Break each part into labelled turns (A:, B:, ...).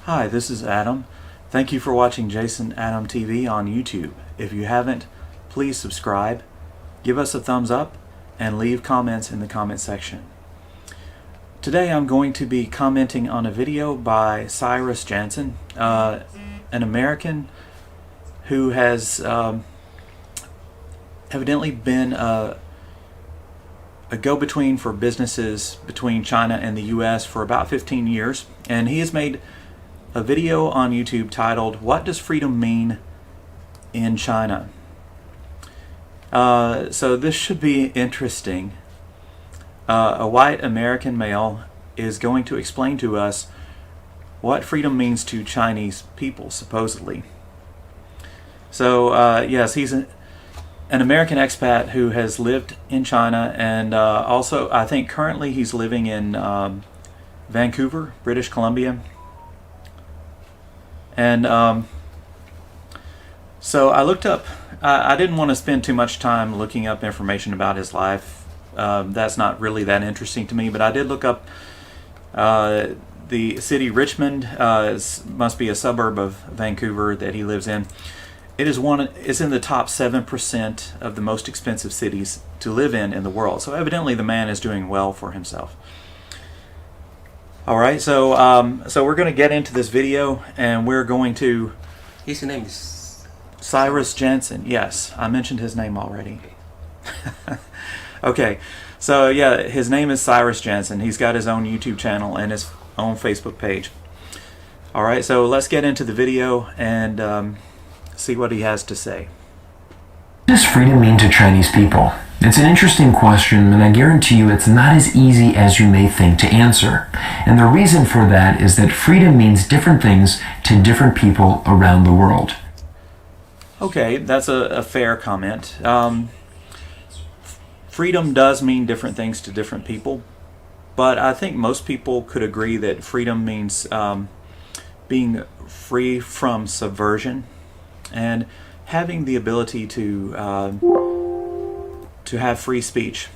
A: Hi, this is Adam. Thank you for watching Jason Adam TV on YouTube. If you haven't, please subscribe, give us a thumbs up, and leave comments in the comment section. Today I'm going to be commenting on a video by Cyrus Jansen, an American who has evidently been a go-between for businesses between China and the US for about 15 years, and he has made a video on YouTube titled, "What Does Freedom Mean in China?" So this should be interesting. A white American male is going to explain to us what freedom means to Chinese people, supposedly. So yes, he's an American expat who has lived in China, and also I think currently he's living in Vancouver, British Columbia. And so I looked up, I didn't want to spend too much time looking up information about his life. That's not really that interesting to me, but I did look up the city Richmond. Must be a suburb of Vancouver that he lives in. It's in the top 7% of the most expensive cities to live in the world. So evidently the man is doing well for himself. All right, so we're going to get into this video, and we're going to...
B: His name is...
A: Cyrus Jansen. Yes, I mentioned his name already. Okay, so yeah, his name is Cyrus Jansen. He's got his own YouTube channel and his own Facebook page. All right, so let's get into the video and see what he has to say.
C: What does freedom mean to Chinese people? It's an interesting question, and I guarantee you it's not as easy as you may think to answer. And the reason for that is that freedom means different things to different people around the world.
A: Okay, that's a fair comment. Freedom does mean different things to different people, but I think most people could agree that freedom means being free from subversion and having the ability to have free speech.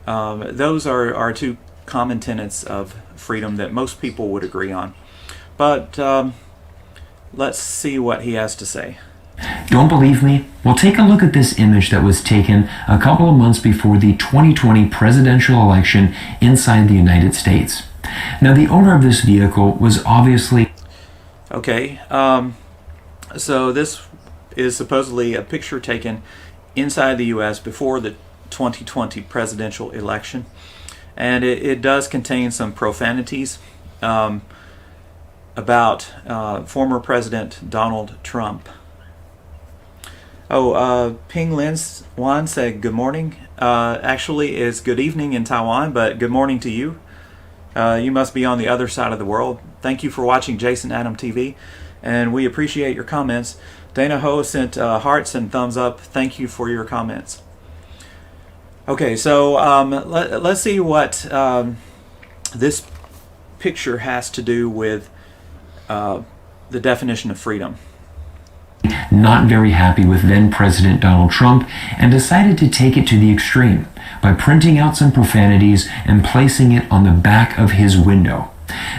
A: Those are two common tenets of freedom that most people would agree on. But let's see what he has to say.
C: Don't believe me? Well, take a look at this image that was taken a couple of months before the 2020 presidential election inside the United States. Now, the owner of this vehicle was obviously...
A: Okay, so this is supposedly a picture taken inside the U.S. before the 2020 presidential election, and it does contain some profanities about former President Donald Trump. Oh, Ping Lin Wan said good morning. Actually, it's good evening in Taiwan, but good morning to you. You must be on the other side of the world. Thank you for watching Jason Adam TV, and we appreciate your comments. Dana Ho sent hearts and thumbs up. Thank you for your comments. Okay, so let's see what this picture has to do with the definition of freedom.
C: Not very happy with then President Donald Trump and decided to take it to the extreme by printing out some profanities and placing it on the back of his window.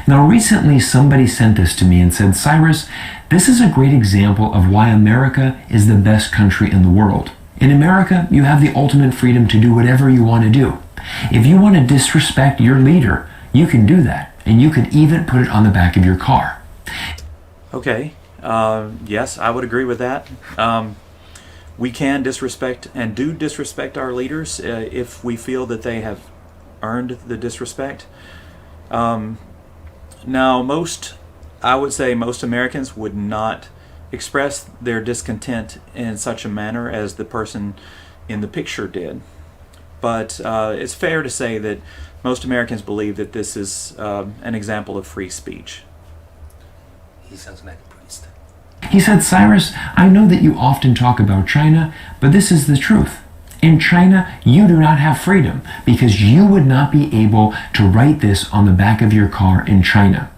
C: Now, recently somebody sent this to me and said, "Cyrus, this is a great example of why America is the best country in the world. In America, you have the ultimate freedom to do whatever you want to do. If you want to disrespect your leader, you can do that, and you can even put it on the back of your car."
A: Okay, yes, I would agree with that. We can disrespect and do disrespect our leaders if we feel that they have earned the disrespect. Now, I would say most Americans would not express their discontent in such a manner as the person in the picture did. But it's fair to say that most Americans believe that this is an example of free speech.
B: He sounds like a priest.
C: He said, "Cyrus, I know that you often talk about China, but this is the truth. In China, you do not have freedom because you would not be able to write this on the back of your car in China."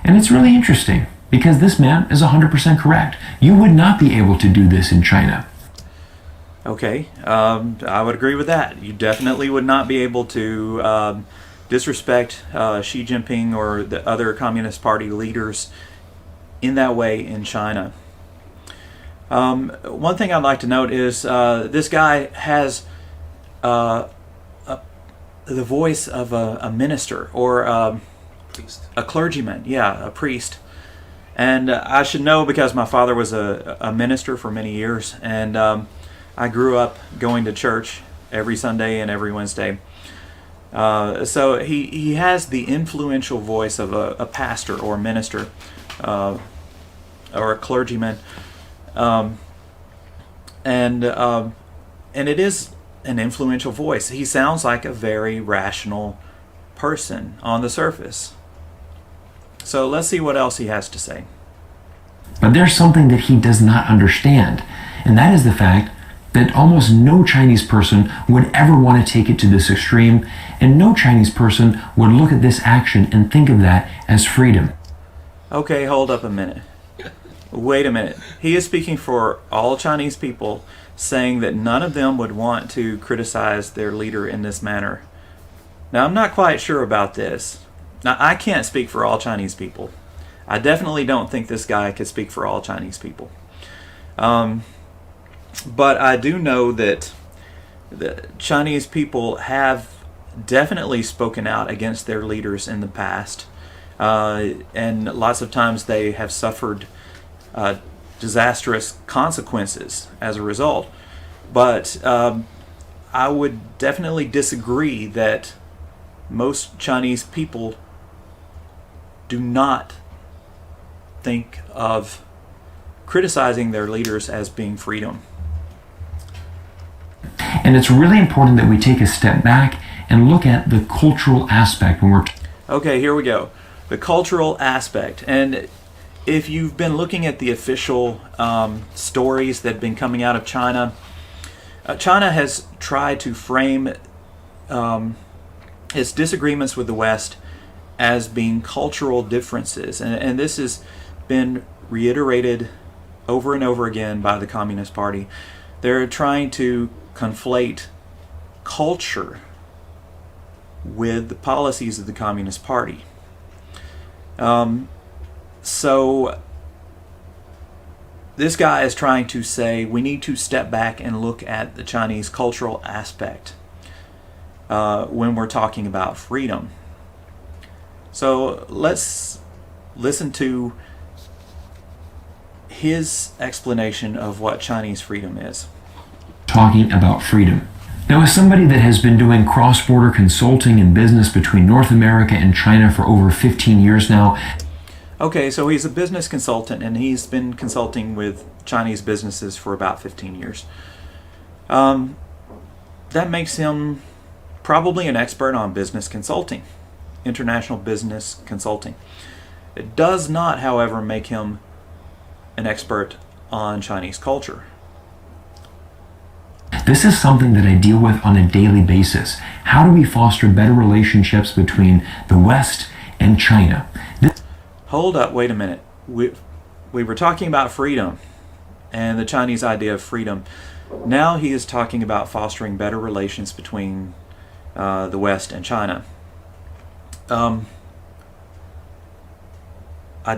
C: And it's really interesting because this man is 100% correct. You would not be able to do this in China.
A: Okay, I would agree with that. You definitely would not be able to disrespect Xi Jinping or the other Communist Party leaders in that way in China. One thing I'd like to note is this guy has the voice of a minister or
B: Priest.
A: a clergyman, yeah, a priest. And I should know because my father was a minister for many years, and I grew up going to church every Sunday and every Wednesday. So he has the influential voice of a pastor or a minister or a clergyman, and it is an influential voice. He sounds like a very rational person on the surface. So let's see what else he has to say.
C: But there's something that he does not understand, and that is the fact that almost no Chinese person would ever want to take it to this extreme, and no Chinese person would look at this action and think of that as freedom.
A: Okay, hold up a minute. Wait a minute. He is speaking for all Chinese people, saying that none of them would want to criticize their leader in this manner. Now, I'm not quite sure about this. Now, I can't speak for all Chinese people. I definitely don't think this guy could speak for all Chinese people. But I do know that the Chinese people have definitely spoken out against their leaders in the past. And lots of times they have suffered disastrous consequences as a result. But I would definitely disagree that most Chinese people do not think of criticizing their leaders as being freedom.
C: And it's really important that we take a step back and look at the cultural aspect when we're
A: Okay, here we go. The cultural aspect. And if you've been looking at the official stories that have been coming out of China, China has tried to frame its disagreements with the West as being cultural differences. And this has been reiterated over and over again by the Communist Party. They're trying to conflate culture with the policies of the Communist Party. So this guy is trying to say we need to step back and look at the Chinese cultural aspect when we're talking about freedom. So let's listen to his explanation of what Chinese freedom is.
C: talking about freedom. Now, as somebody that has been doing cross-border consulting and business between North America and China for over 15 years now.
A: Okay, so he's a business consultant, and he's been consulting with Chinese businesses for about 15 years. That makes him probably an expert on business consulting, international business consulting. It does not, however, make him an expert on Chinese culture.
C: This is something that I deal with on a daily basis. How do we foster better relationships between the West and China?
A: Hold up, wait a minute. We were talking about freedom and the Chinese idea of freedom. Now he is talking about fostering better relations between the West and China. I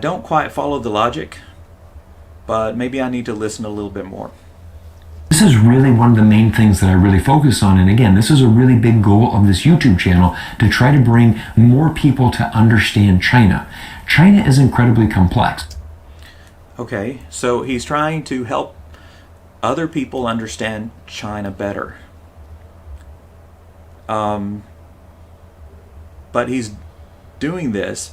A: don't quite follow the logic, but maybe I need to listen a little bit more.
C: This is really one of the main things that I really focus on, and again, this is a really big goal of this YouTube channel, to try to bring more people to understand China. China is incredibly complex.
A: Okay, so he's trying to help other people understand China better. But he's doing this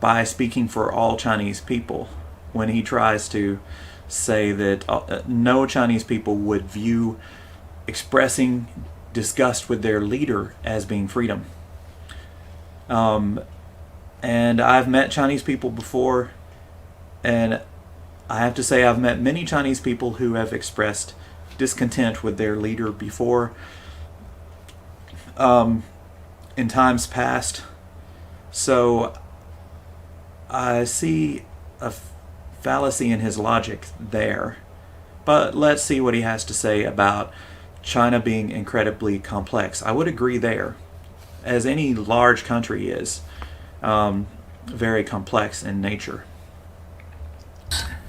A: by speaking for all Chinese people when he tries to say that no Chinese people would view expressing disgust with their leader as being freedom. And I've met Chinese people before, and I have to say I've met many Chinese people who have expressed discontent with their leader before in times past. So I see a fallacy in his logic there. But let's see what he has to say about China being incredibly complex. I would agree there. as any large country is, very complex in nature.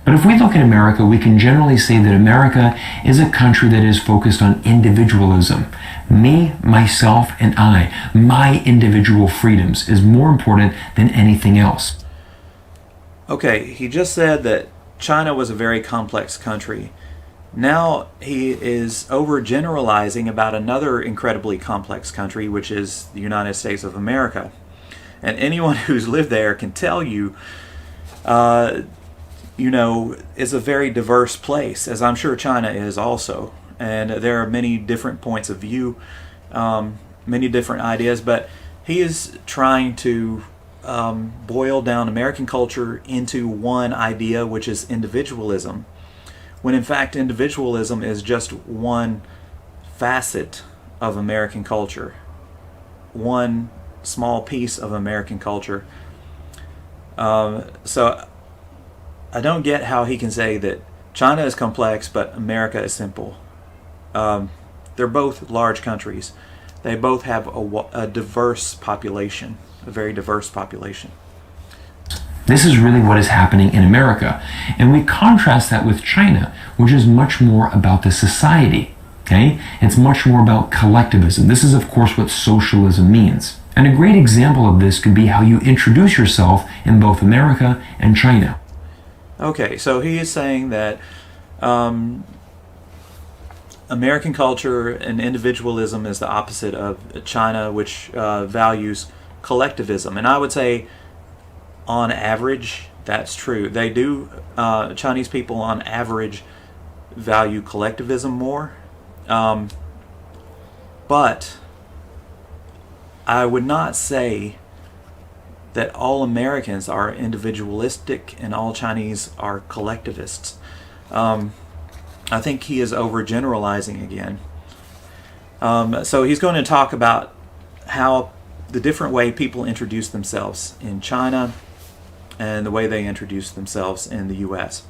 C: But if we look at America, we can generally say that America is a country that is focused on individualism. Me, myself, and I, my individual freedoms is more important than anything else.
A: Okay, he just said that China was a very complex country. Now he is overgeneralizing about another incredibly complex country, which is the United States of America. And anyone who's lived there can tell you, it's a very diverse place, as I'm sure China is also. And there are many different points of view, many different ideas, but he is trying to boil down American culture into one idea, which is individualism, when in fact individualism is just one facet of American culture, one small piece of American culture. So I don't get how he can say that China is complex but America is simple. They're both large countries. They both have a diverse population, a very diverse population.
C: This is really what is happening in America. And we contrast that with China, which is much more about the society. Okay? It's much more about collectivism. This is, of course, what socialism means. And a great example of this could be how you introduce yourself in both America and China.
A: Okay, so he is saying that American culture and individualism is the opposite of China, which values collectivism. And I would say, on average, that's true. They do, Chinese people on average value collectivism more. But I would not say that all Americans are individualistic and all Chinese are collectivists. I think he is overgeneralizing again. So he's going to talk about how the different way people introduce themselves in China and the way they introduce themselves in the US.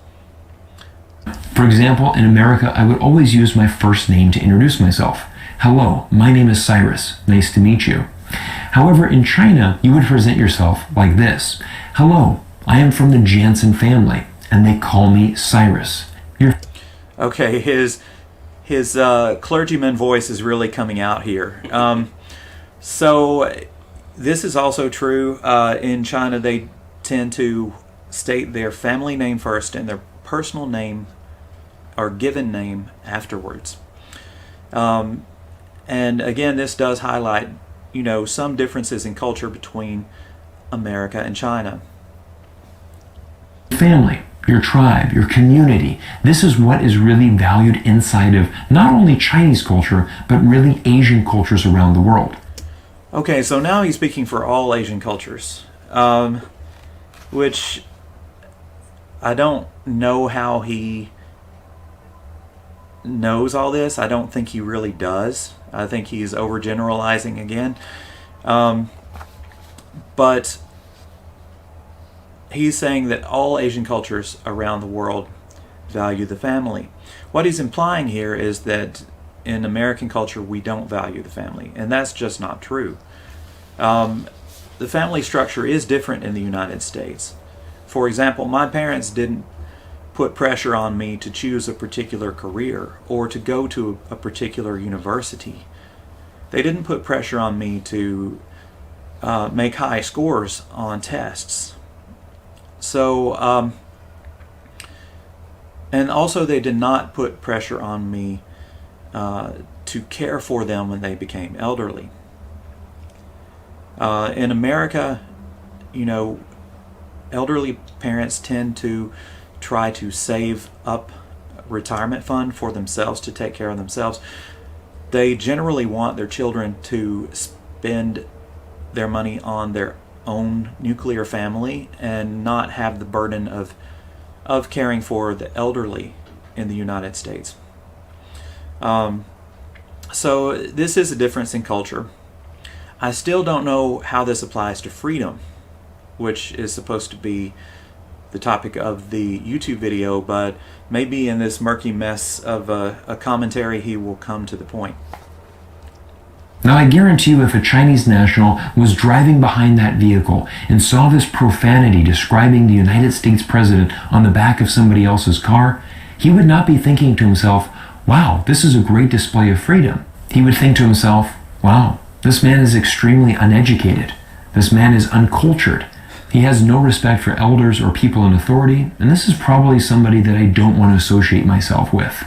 C: For example, in America, I would always use my first name to introduce myself. Hello, my name is Cyrus. Nice to meet you. However, in China, you would present yourself like this. Hello, I am from the Jansen family, and they call me Cyrus.
A: Okay, his clergyman voice is really coming out here. So this is also true. In China, they tend to state their family name first and their personal name or given name afterwards. And again, this does highlight, some differences in culture between America and China.
C: Family, your tribe, your community. This is what is really valued inside of not only Chinese culture, but really Asian cultures around the world.
A: Okay, so now he's speaking for all Asian cultures, which I don't know how he knows all this. I don't think he really does. I think he's overgeneralizing again. But he's saying that all Asian cultures around the world value the family. What he's implying here is that in American culture we don't value the family, and that's just not true. The family structure is different in the United States. For example, my parents didn't put pressure on me to choose a particular career or to go to a particular university. They didn't put pressure on me to make high scores on tests. So, and also they did not put pressure on me to care for them when they became elderly. In America, elderly parents tend to try to save up retirement fund for themselves to take care of themselves. They generally want their children to spend their money on their own nuclear family and not have the burden of caring for the elderly in the United States. So this is a difference in culture. I still don't know how this applies to freedom, which is supposed to be the topic of the YouTube video, but maybe in this murky mess of a commentary he will come to the point.
C: Now, I guarantee you if a Chinese national was driving behind that vehicle and saw this profanity describing the United States president on the back of somebody else's car, he would not be thinking to himself, wow, this is a great display of freedom. He would think to himself, wow, this man is extremely uneducated. This man is uncultured. He has no respect for elders or people in authority, and this is probably somebody that I don't want to associate myself with.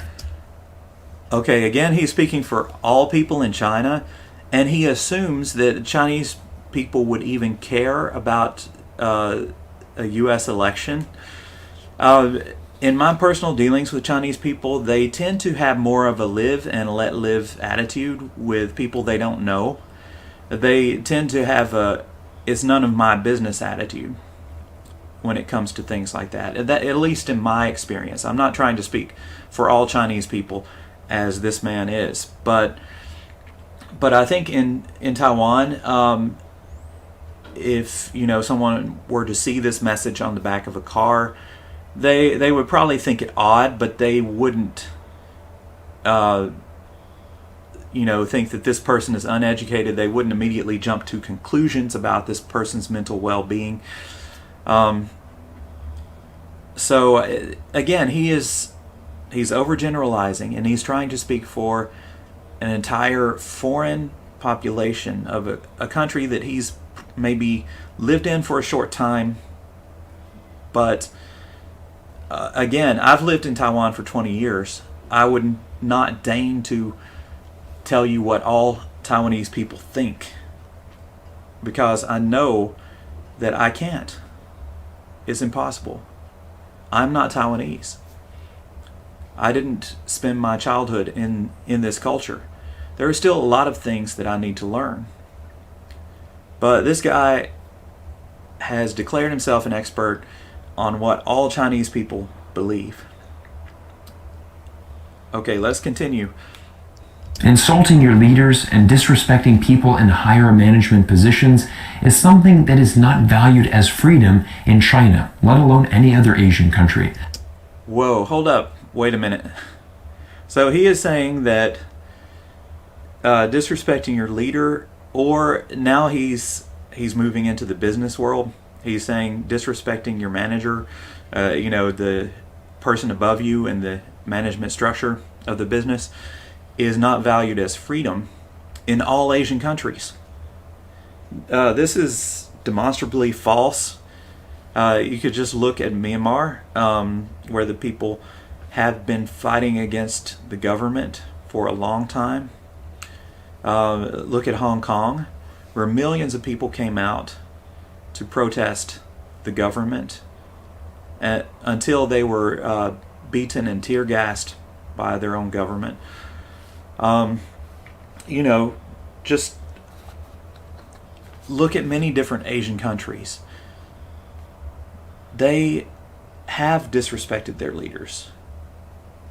A: Okay, again, he's speaking for all people in China, and he assumes that Chinese people would even care about a U.S. election. In my personal dealings with Chinese people, they tend to have more of a live and let live attitude with people they don't know. They tend to have a it's none of my business attitude when it comes to things like that. At least in my experience. I'm not trying to speak for all Chinese people as this man is, but I think in Taiwan, if someone were to see this message on the back of a car, they would probably think it odd, but they wouldn't think that this person is uneducated. They wouldn't immediately jump to conclusions about this person's mental well-being. So again, he's overgeneralizing, and he's trying to speak for an entire foreign population of a country that he's maybe lived in for a short time. But again, I've lived in Taiwan for 20 years. I would not deign to tell you what all Taiwanese people think, because I know that I can't. It's impossible. I'm not Taiwanese. I didn't spend my childhood in this culture. There are still a lot of things that I need to learn. But this guy has declared himself an expert on what all Chinese people believe. Okay, let's continue.
C: Insulting your leaders and disrespecting people in higher management positions is something that is not valued as freedom in China, let alone any other Asian country.
A: Whoa, hold up. Wait a minute. So he is saying that disrespecting your leader, or now he's moving into the business world. He's saying disrespecting your manager, the person above you in the management structure of the business, is not valued as freedom in all Asian countries. This is demonstrably false. You could just look at Myanmar, where the people have been fighting against the government for a long time. Look at Hong Kong, where millions of people came out to protest the government until they were beaten and tear gassed by their own government. Just look at many different Asian countries. They have disrespected their leaders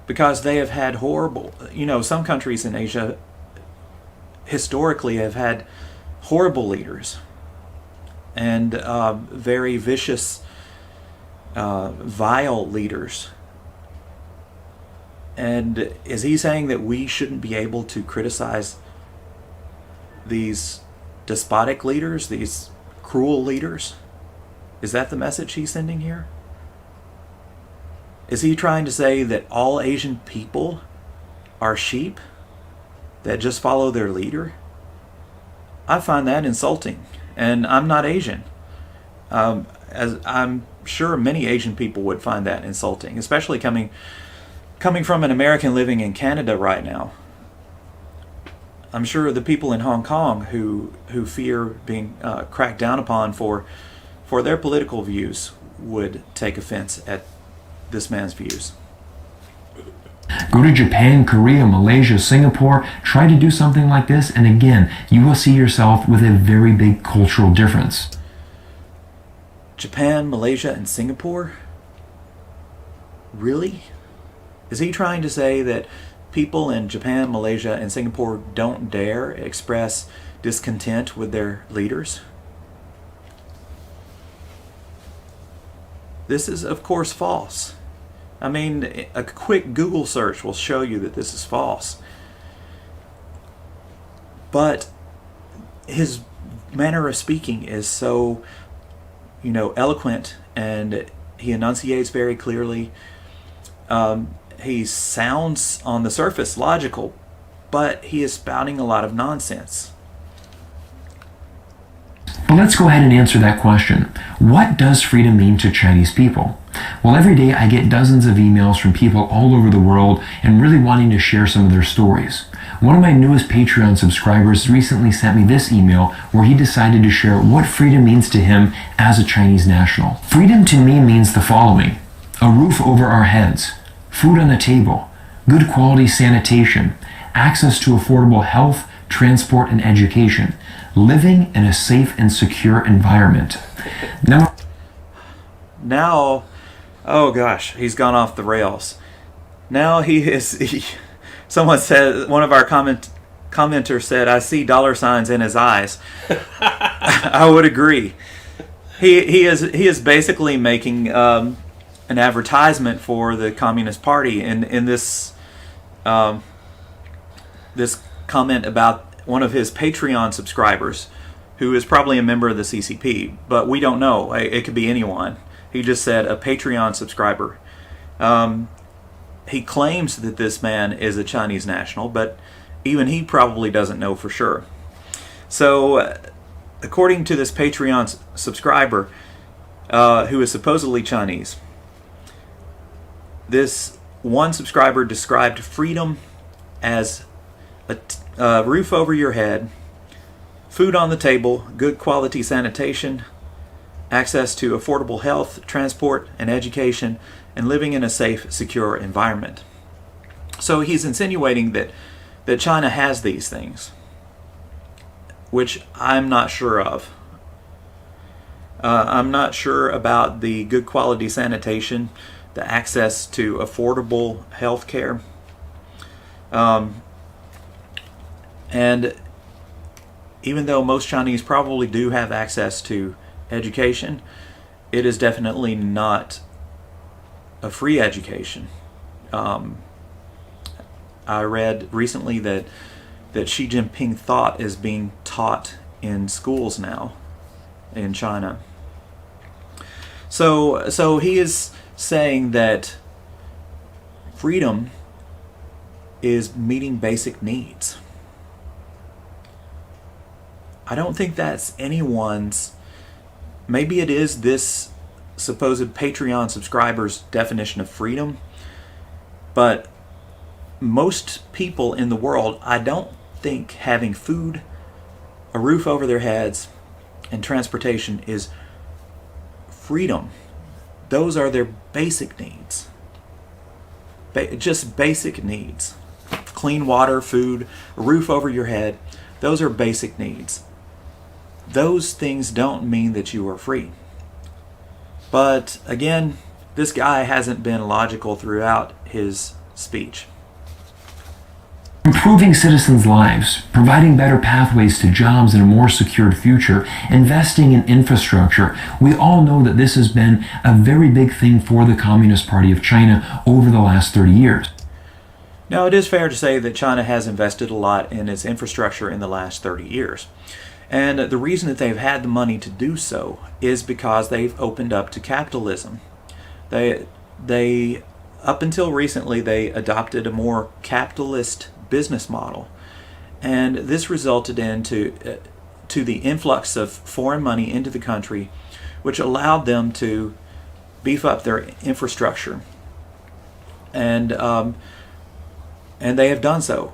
A: because they have had horrible, some countries in Asia historically have had horrible leaders and very vicious, vile leaders. And is he saying that we shouldn't be able to criticize these despotic leaders, these cruel leaders? Is that the message he's sending here? Is he trying to say that all Asian people are sheep that just follow their leader? I find that insulting, and I'm not Asian. As I'm sure many Asian people would find that insulting, especially coming from an American living in Canada right now. I'm sure the people in Hong Kong who fear being cracked down upon for their political views would take offense at this man's views.
C: Go to Japan, Korea, Malaysia, Singapore, try to do something like this, and again, you will see yourself with a very big cultural difference.
A: Japan, Malaysia, and Singapore? Really? Is he trying to say that people in Japan, Malaysia, and Singapore don't dare express discontent with their leaders? This is, of course, false. I mean, a quick Google search will show you that this is false. but his manner of speaking is so, eloquent, and he enunciates very clearly. He sounds on the surface logical, but he is spouting a lot of nonsense.
C: But let's go ahead and answer that question. What does freedom mean to Chinese people? Well, every day I get dozens of emails from people all over the world and really wanting to share some of their stories. One of my newest Patreon subscribers recently sent me this email where he decided to share what freedom means to him as a Chinese national. Freedom to me means the following: a roof over our heads, food on the table, good quality sanitation, access to affordable health, transport, and education, living in a safe and secure environment.
A: Now, oh gosh, he's gone off the rails. Now someone said, one of our commenters said, I see dollar signs in his eyes. I would agree. He is basically making an advertisement for the Communist Party in this this comment about one of his Patreon subscribers, who is probably a member of the CCP, but we don't know. It could be anyone. He just said a Patreon subscriber. He claims that this man is a Chinese national, but even he probably doesn't know for sure. So, according to this Patreon subscriber, who is supposedly Chinese, this one subscriber described freedom as a roof over your head, food on the table, good quality sanitation, access to affordable health, transport, and education, and living in a safe, secure environment. So he's insinuating that China has these things, which I'm not sure of. I'm not sure about the good quality sanitation, the access to affordable health care. And even though most Chinese probably do have access to education, it is definitely not a free education. I read recently that Xi Jinping thought is being taught in schools now in China. So he is saying that freedom is meeting basic needs. I don't think that's anyone's. Maybe it is this supposed Patreon subscriber's definition of freedom, but most people in the world, I don't think having food, a roof over their heads, and transportation is freedom. Those are their basic needs. Just basic needs. Clean water, food, a roof over your head. Those are basic needs. Those things don't mean that you are free. But again, this guy hasn't been logical throughout his speech.
C: Improving citizens' lives, providing better pathways to jobs and a more secured future, investing in infrastructure. We all know that this has been a very big thing for the Communist Party of China over the last 30 years.
A: Now, it is fair to say that China has invested a lot in its infrastructure in the last 30 years. And the reason that they've had the money to do so is because they've opened up to capitalism. They up until recently, they adopted a more capitalist business model, and this resulted into the influx of foreign money into the country, which allowed them to beef up their infrastructure, and they have done so.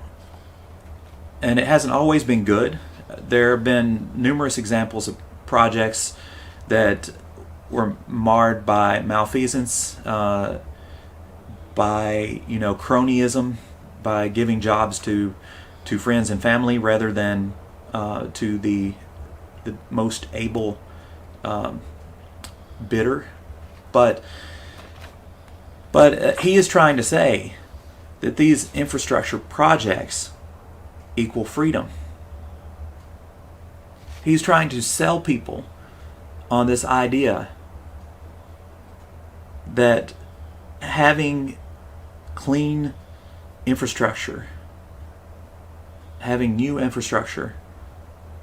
A: And it hasn't always been good. There have been numerous examples of projects that were marred by malfeasance, by cronyism, by giving jobs to friends and family rather than to the most able bidder. But he is trying to say that these infrastructure projects equal freedom. He's trying to sell people on this idea that having clean infrastructure, having new infrastructure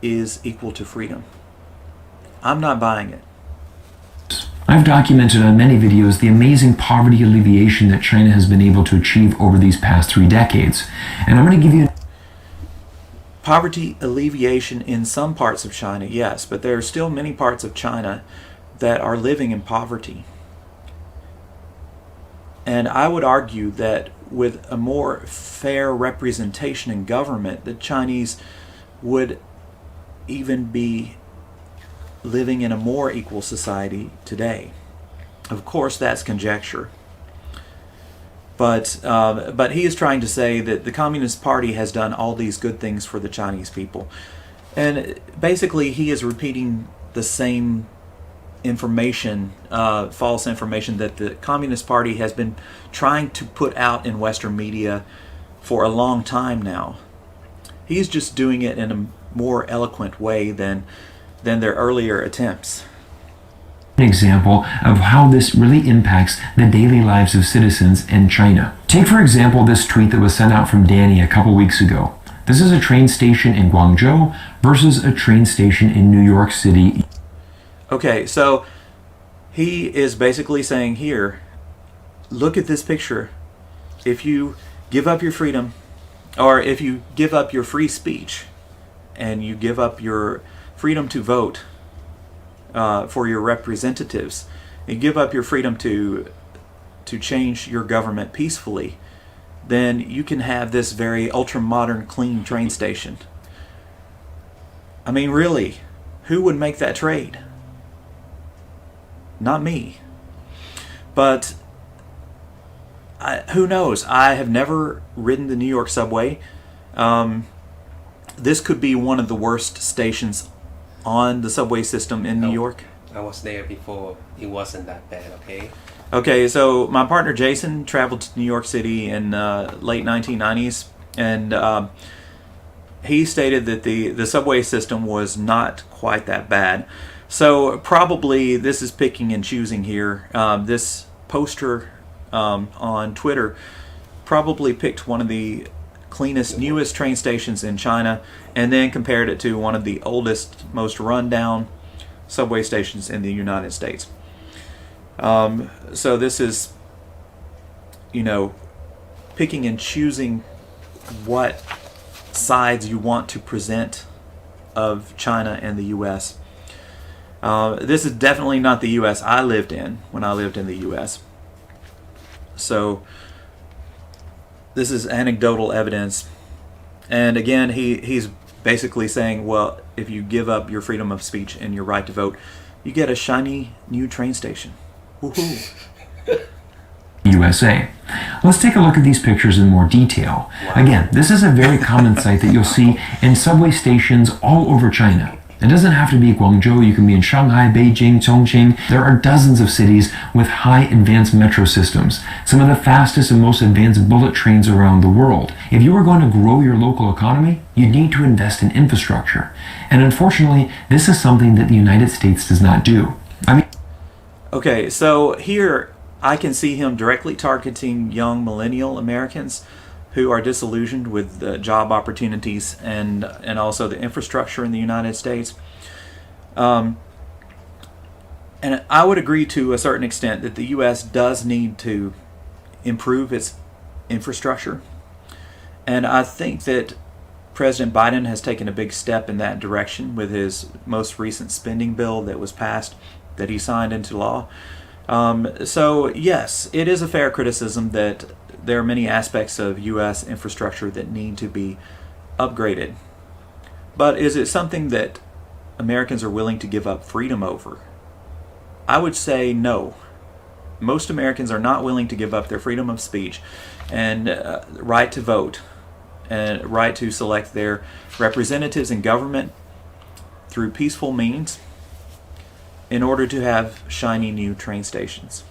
A: is equal to freedom. I'm not buying it.
C: I've documented on many videos the amazing poverty alleviation that China has been able to achieve over these past 3 decades. And I'm going to give you
A: Poverty alleviation in some parts of China, yes, but there are still many parts of China that are living in poverty. And I would argue that with a more fair representation in government, the Chinese would even be living in a more equal society today. Of course, that's conjecture. But he is trying to say that the Communist Party has done all these good things for the Chinese people. And basically, he is repeating the same information, false information that the Communist Party has been trying to put out in Western media for a long time now. He's just doing it in a more eloquent way than their earlier attempts.
C: An example of how this really impacts the daily lives of citizens in China. Take for example this tweet that was sent out from Danny a couple weeks ago. This is a train station in Guangzhou versus a train station in New York City.
A: Okay, so he is basically saying here, look at this picture. If you give up your freedom, or if you give up your free speech, and you give up your freedom to vote for your representatives, and give up your freedom to change your government peacefully, then you can have this very ultra-modern, clean train station. I mean, really, who would make that trade? Not me. But who knows? I have never ridden the New York subway. This could be one of the worst stations on the subway system in New York.
B: I was there before. It wasn't that bad, okay?
A: Okay, so my partner Jason traveled to New York City in late 1990s, and he stated that the subway system was not quite that bad. So probably this is picking and choosing here. This poster on Twitter probably picked one of the cleanest, newest train stations in China, and then compared it to one of the oldest, most rundown subway stations in the United States. So this is, picking and choosing what sides you want to present of China and the U.S. This is definitely not the U.S. I lived in when I lived in the U.S. So this is anecdotal evidence. And again, he's basically saying, well, if you give up your freedom of speech and your right to vote, you get a shiny new train station. Woohoo!
C: USA. Let's take a look at these pictures in more detail. Again, this is a very common sight that you'll see in subway stations all over China. It doesn't have to be Guangzhou, you can be in Shanghai, Beijing, Chongqing. There are dozens of cities with high advanced metro systems, some of the fastest and most advanced bullet trains around the world. If you are going to grow your local economy, you need to invest in infrastructure. And unfortunately, this is something that the United States does not do.
A: Okay, so here I can see him directly targeting young millennial Americans who are disillusioned with the job opportunities and also the infrastructure in the United States. And I would agree to a certain extent that the U.S. does need to improve its infrastructure. And I think that President Biden has taken a big step in that direction with his most recent spending bill that was passed, that he signed into law. So yes, it is a fair criticism that there are many aspects of U.S. infrastructure that need to be upgraded. But is it something that Americans are willing to give up freedom over? I would say no. Most Americans are not willing to give up their freedom of speech and right to vote and right to select their representatives in government through peaceful means in order to have shiny new train stations.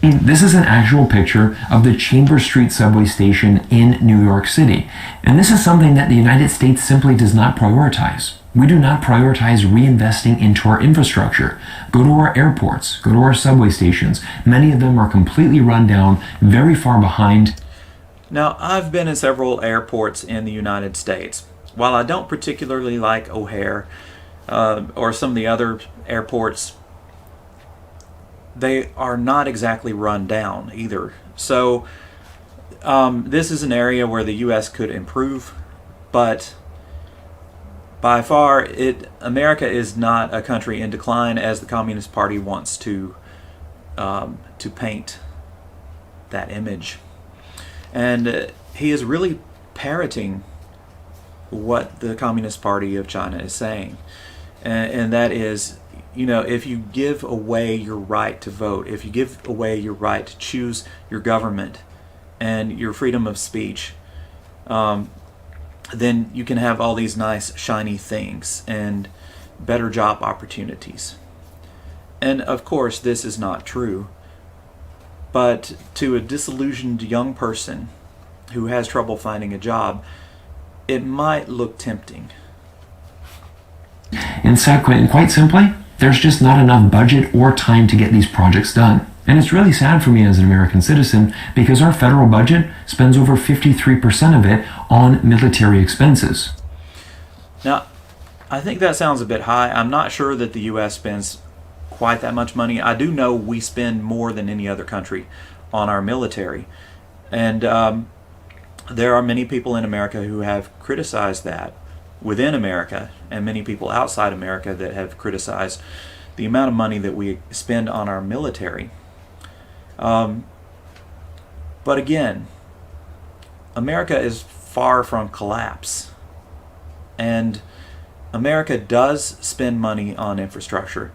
C: This is an actual picture of the Chambers Street subway station in New York City. And this is something that the United States simply does not prioritize. We do not prioritize reinvesting into our infrastructure. Go to our airports, go to our subway stations. Many of them are completely run down, very far behind.
A: Now, I've been in several airports in the United States. While I don't particularly like O'Hare or some of the other airports, they are not exactly run down either. So this is an area where the U.S. could improve, but by far, America is not a country in decline as the Communist Party wants to paint that image. And he is really parroting what the Communist Party of China is saying. And that is, you know, if you give away your right to vote, if you give away your right to choose your government and your freedom of speech, then you can have all these nice shiny things and better job opportunities. And of course, this is not true. But to a disillusioned young person who has trouble finding a job, it might look tempting.
C: In quite simply, there's just not enough budget or time to get these projects done. And it's really sad for me as an American citizen because our federal budget spends over 53% of it on military expenses.
A: Now, I think that sounds a bit high. I'm not sure that the U.S. spends quite that much money. I do know we spend more than any other country on our military. And there are many people in America who have criticized that within America, and many people outside America that have criticized the amount of money that we spend on our military. But again, America is far from collapse. And America does spend money on infrastructure.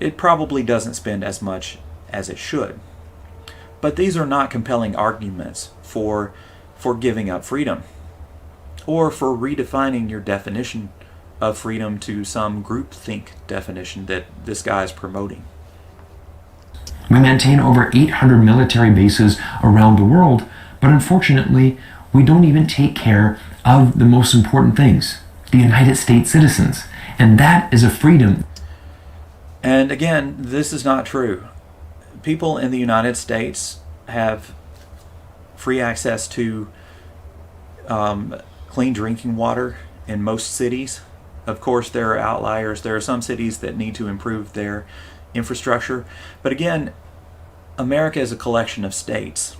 A: It probably doesn't spend as much as it should. But these are not compelling arguments for giving up freedom or for redefining your definition of freedom to some groupthink definition that this guy is promoting.
C: We maintain over 800 military bases around the world, but unfortunately, we don't even take care of the most important things, the United States citizens. And that is a freedom.
A: And again, this is not true. People in the United States have free access to clean drinking water in most cities. Of course, there are outliers. There are some cities that need to improve their infrastructure. But again, America is a collection of states.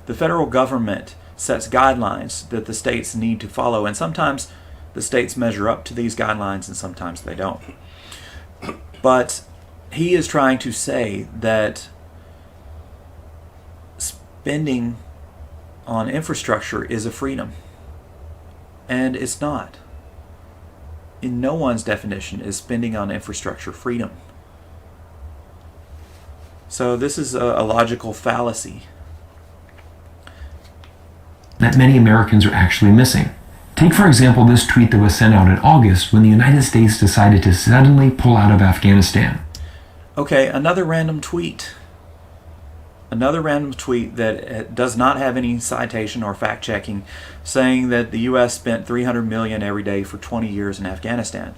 A: The federal government sets guidelines that the states need to follow, and sometimes the states measure up to these guidelines and sometimes they don't. But he is trying to say that spending on infrastructure is a freedom. And it's not. In no one's definition is spending on infrastructure freedom. So this is a logical fallacy
C: that many Americans are actually missing. Take, for example, this tweet that was sent out in August when the United States decided to suddenly pull out of Afghanistan.
A: Okay, another random tweet. Another random tweet that does not have any citation or fact-checking, saying that the U.S. spent $300 million every day for 20 years in Afghanistan.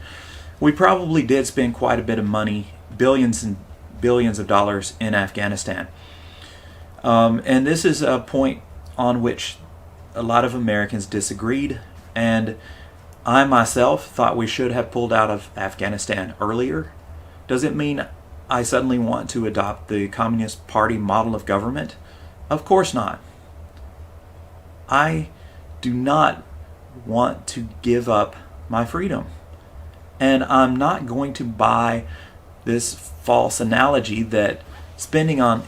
A: We probably did spend quite a bit of money, billions and billions of dollars in Afghanistan. And this is a point on which a lot of Americans disagreed, and I myself thought we should have pulled out of Afghanistan earlier. Does it mean I suddenly want to adopt the Communist Party model of government? Of course not. I do not want to give up my freedom. And I'm not going to buy this false analogy that spending on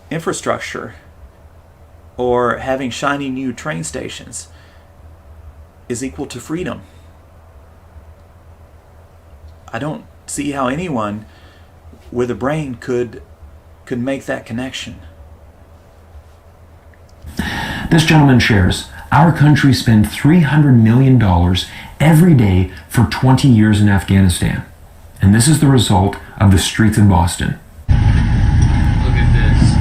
A: infrastructure or having shiny new train stations is equal to freedom. I don't see how anyone with a brain could make that connection.
C: This gentleman shares, our country spent $300 million every day for 20 years in Afghanistan. And this is the result of the streets of Boston.
D: Look at this.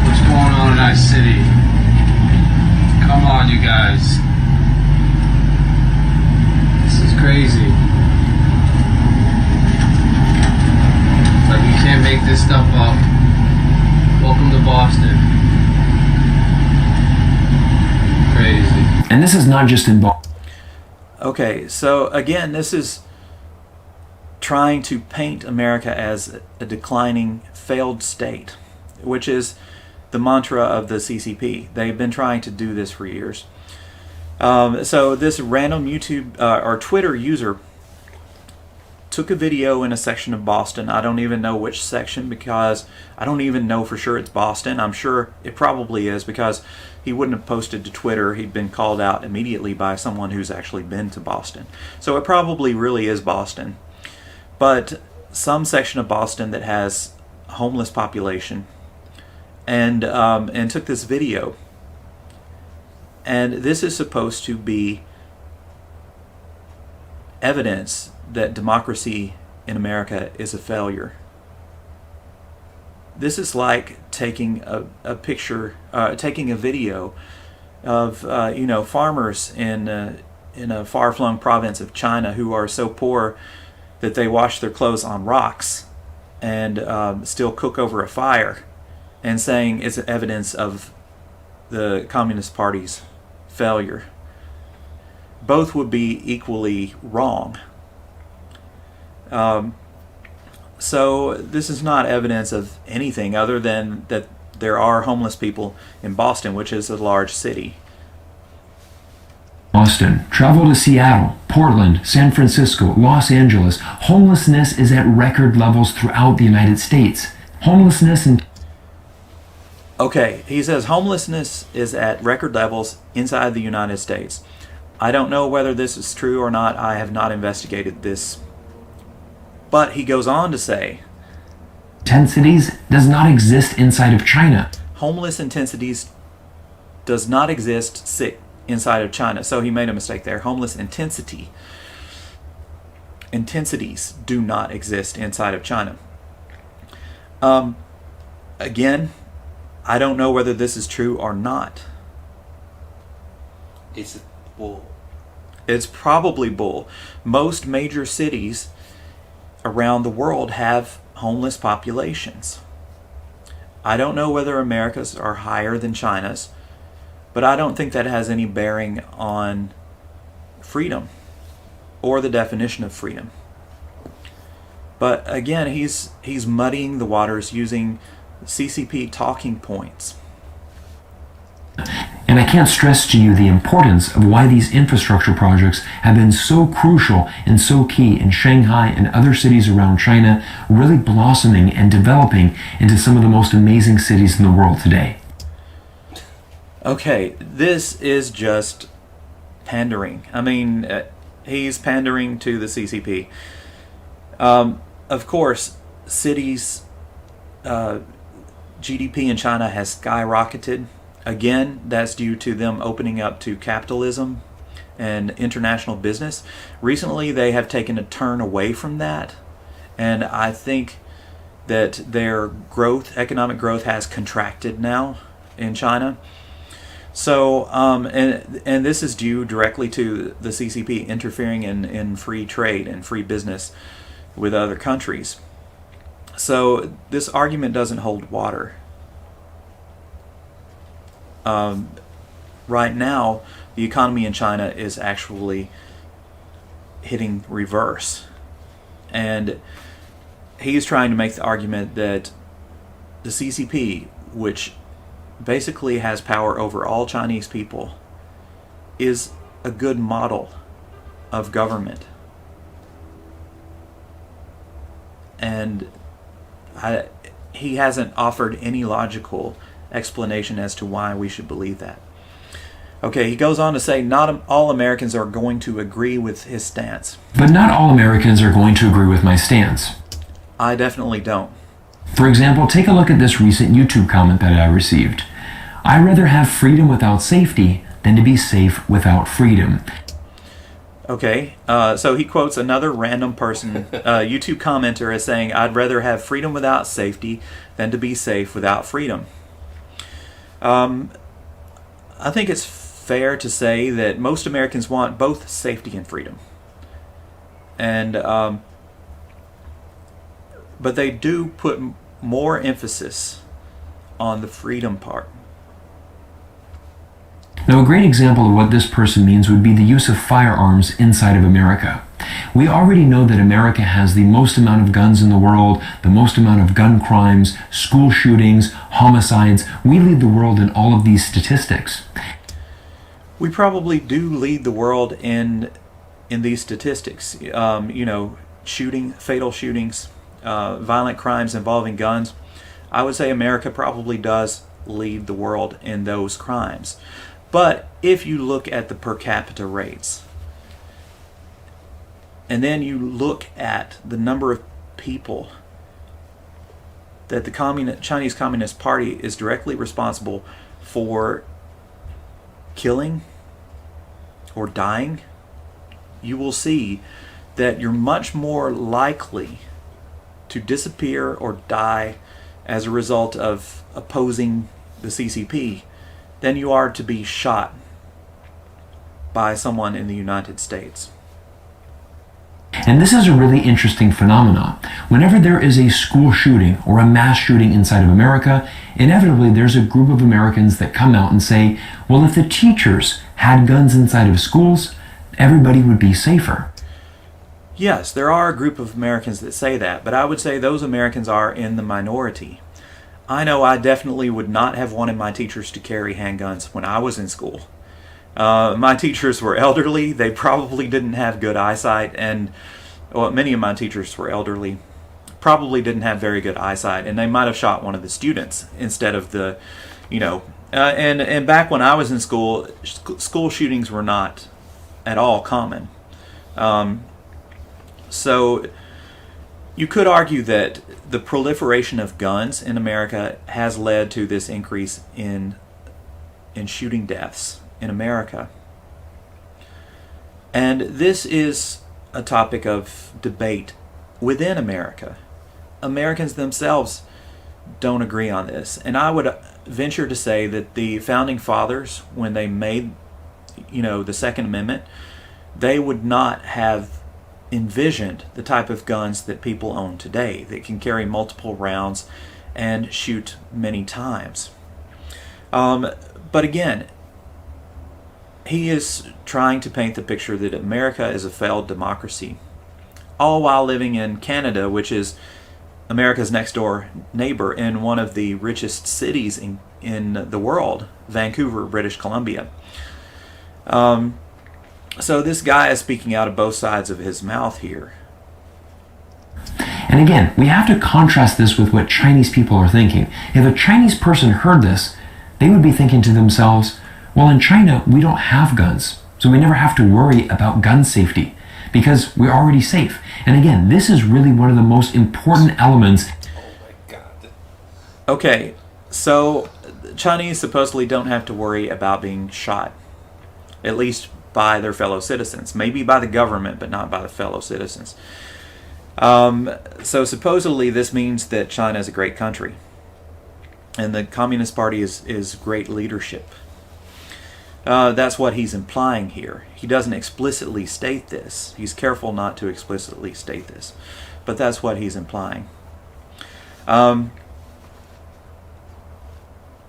D: What's going on in our city? Come on, you guys. This is crazy. Like, you can't make this stuff up. Welcome to Boston.
C: this is not just involved.
A: Okay, so again, this is trying to paint America as a declining, failed state, which is the mantra of the CCP. They've been trying to do this for years. So this random YouTube or Twitter user took a video in a section of Boston. I don't even know which section because I don't even know for sure it's Boston. I'm sure it probably is because he wouldn't have posted to Twitter. He'd been called out immediately by someone who's actually been to Boston. So it probably really is Boston. But some section of Boston that has a homeless population and took this video. And this is supposed to be evidence that democracy in America is a failure. This is like taking a picture, taking a video of farmers in a far-flung province of China who are so poor that they wash their clothes on rocks and still cook over a fire, and saying it's evidence of the Communist Party's failure. Both would be equally wrong. So this is not evidence of anything other than that there are homeless people in Boston, which is a large city.
C: Boston, travel to Seattle, Portland, San Francisco, Los Angeles. Homelessness is at record levels throughout the United States. Homelessness in...
A: Okay, he says homelessness is at record levels inside the United States. I don't know whether this is true or not. I have not investigated this. But he goes on to say,
C: intensities does not exist inside of China.
A: Homeless intensities does not exist inside of China. So he made a mistake there. Homeless intensities do not exist inside of China. Again, I don't know whether this is true or not.
B: It's bull.
A: It's probably bull. Most major cities around the world have homeless populations. I don't know whether America's are higher than China's, but I don't think that has any bearing on freedom or the definition of freedom. But again, he's muddying the waters using CCP talking points.
C: And I can't stress to you the importance of why these infrastructure projects have been so crucial and so key in Shanghai and other cities around China, really blossoming and developing into some of the most amazing cities in the world today.
A: Okay, this is just pandering. I mean, he's pandering to the CCP. Of course, cities' GDP in China has skyrocketed. Again, that's due to them opening up to capitalism and international business. Recently, they have taken a turn away from that, and I think that their growth, economic growth, has contracted now in China. So, and this is due directly to the CCP interfering in free trade and free business with other countries. So this argument doesn't hold water. Right now, the economy in China is actually hitting reverse. And he's trying to make the argument that the CCP, which basically has power over all Chinese people, is a good model of government. And he hasn't offered any logical explanation as to why we should believe that. Okay, he goes on to say not all Americans are going to agree with his stance.
C: But not all Americans are going to agree with my stance.
A: I definitely don't.
C: For example, take a look at this recent YouTube comment that I received. I'd rather have freedom without safety than to be safe without freedom.
A: Okay, so he quotes another random person, YouTube commenter, as saying, I'd rather have freedom without safety than to be safe without freedom. I think it's fair to say that most Americans want both safety and freedom. And but they do put more emphasis on the freedom part.
C: Now, a great example of what this person means would be the use of firearms inside of America. We already know that America has the most amount of guns in the world, the most amount of gun crimes, school shootings, homicides. We lead the world in all of these statistics.
A: We probably do lead the world in these statistics. Fatal shootings, violent crimes involving guns. I would say America probably does lead the world in those crimes. But if you look at the per capita rates, and then you look at the number of people that the Chinese Communist Party is directly responsible for killing or dying, you will see that you're much more likely to disappear or die as a result of opposing the CCP than you are to be shot by someone in the United States.
C: And this is a really interesting phenomenon. Whenever there is a school shooting or a mass shooting inside of America, inevitably there's a group of Americans that come out and say, well, if the teachers had guns inside of schools, everybody would be safer.
A: Yes, there are a group of Americans that say that, but I would say those Americans are in the minority. I know I definitely would not have wanted my teachers to carry handguns when I was in school. My teachers were elderly. They probably didn't have good eyesight, and many of my teachers were elderly, probably didn't have very good eyesight, and they might have shot one of the students instead of the, and back when I was in school, school shootings were not at all common. So you could argue that the proliferation of guns in America has led to this increase in shooting deaths in America. And this is a topic of debate within America. Americans themselves don't agree on this. And I would venture to say that the Founding Fathers, when they made, the Second Amendment, they would not have envisioned the type of guns that people own today that can carry multiple rounds and shoot many times. But again, he is trying to paint the picture that America is a failed democracy, all while living in Canada, which is America's next door neighbor in one of the richest cities in the world, Vancouver, British Columbia. So this guy is speaking out of both sides of his mouth here.
C: And again, we have to contrast this with what Chinese people are thinking. If a Chinese person heard this, they would be thinking to themselves, well, in China, we don't have guns, so we never have to worry about gun safety because we're already safe. And again, this is really one of the most important elements.
B: Oh my God.
A: Okay, so Chinese supposedly don't have to worry about being shot, at least by their fellow citizens. Maybe by the government, but not by the fellow citizens. So supposedly this means that China is a great country, and the Communist Party is great leadership. That's what he's implying here. He doesn't explicitly state this. He's careful not to explicitly state this, but that's what he's implying.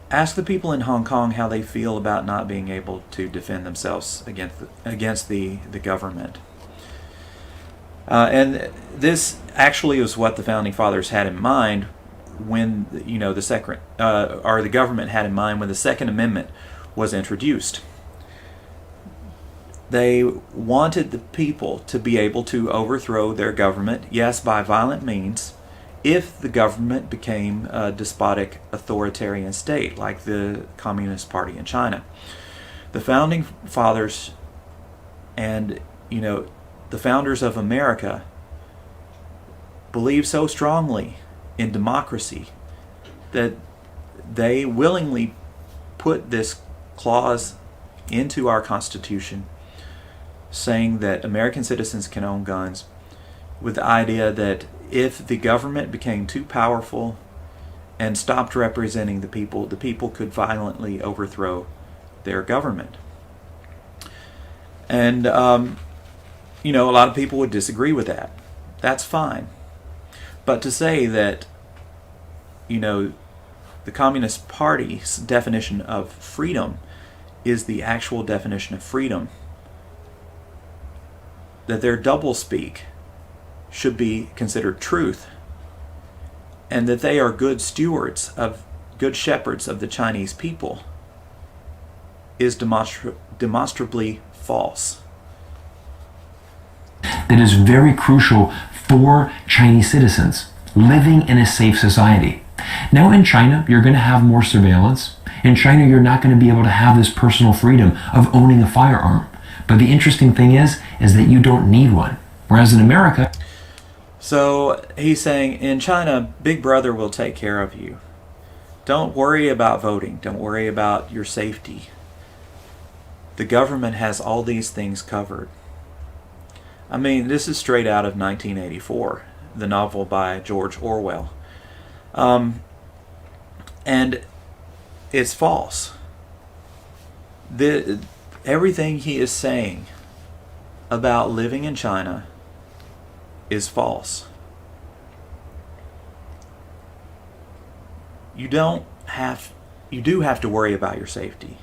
A: Ask the people in Hong Kong how they feel about not being able to defend themselves against the government. And this actually was what the Founding Fathers had in mind when the government had in mind when the Second Amendment was introduced. They wanted the people to be able to overthrow their government, yes, by violent means, if the government became a despotic authoritarian state like the Communist Party in China. The Founding Fathers and the founders of America believed so strongly in democracy that they willingly put this clause into our Constitution saying that American citizens can own guns, with the idea that if the government became too powerful and stopped representing the people could violently overthrow their government. And a lot of people would disagree with that. That's fine. But to say that the Communist Party's definition of freedom is the actual definition of freedom, that their doublespeak should be considered truth, and that they are good shepherds of the Chinese people, is demonstrably false.
C: That is very crucial for Chinese citizens living in a safe society. Now in China, you're going to have more surveillance. In China, you're not going to be able to have this personal freedom of owning a firearm. But the interesting thing is that you don't need one. Whereas in America...
A: So he's saying, in China, Big Brother will take care of you. Don't worry about voting. Don't worry about your safety. The government has all these things covered. I mean, this is straight out of 1984, the novel by George Orwell. And it's false. Everything he is saying about living in China is false. You do have to worry about your safety.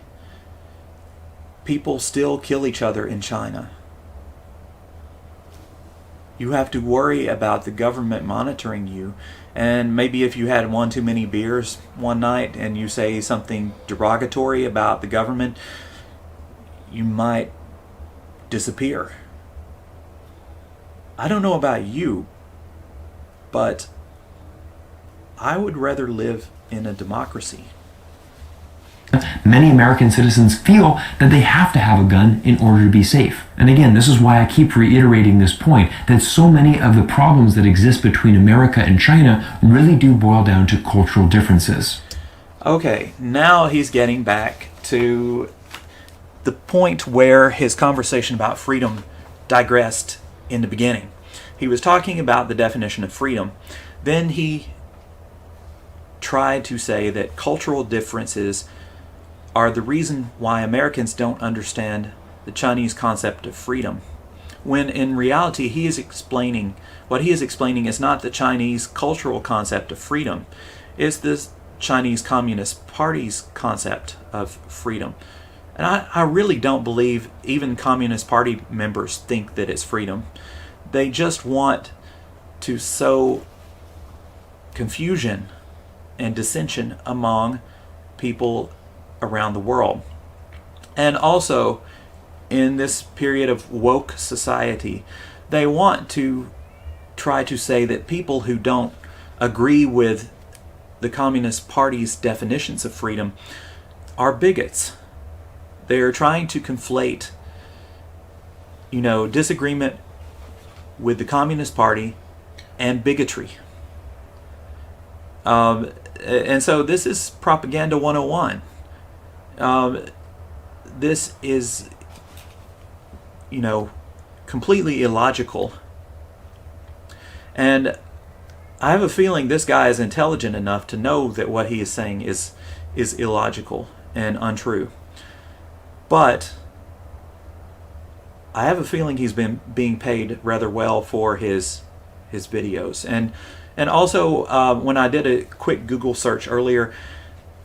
A: People still kill each other in China. You have to worry about the government monitoring you, and maybe if you had one too many beers one night and you say something derogatory about the government, you might disappear. I don't know about you, but I would rather live in a democracy.
C: Many American citizens feel that they have to have a gun in order to be safe. And again, this is why I keep reiterating this point, that so many of the problems that exist between America and China really do boil down to cultural differences.
A: Okay, now he's getting back to the point where his conversation about freedom digressed in the beginning. He was talking about the definition of freedom. Then he tried to say that cultural differences are the reason why Americans don't understand the Chinese concept of freedom, when in reality what he is explaining is not the Chinese cultural concept of freedom, it's the Chinese Communist Party's concept of freedom. And I really don't believe even Communist Party members think that it's freedom. They just want to sow confusion and dissension among people around the world. And also, in this period of woke society, they want to try to say that people who don't agree with the Communist Party's definitions of freedom are bigots. They're trying to conflate, disagreement with the Communist Party and bigotry. And so this is propaganda 101. This is, completely illogical. And I have a feeling this guy is intelligent enough to know that what he is saying is illogical and untrue. But I have a feeling he's been being paid rather well for his videos. And also, when I did a quick Google search earlier,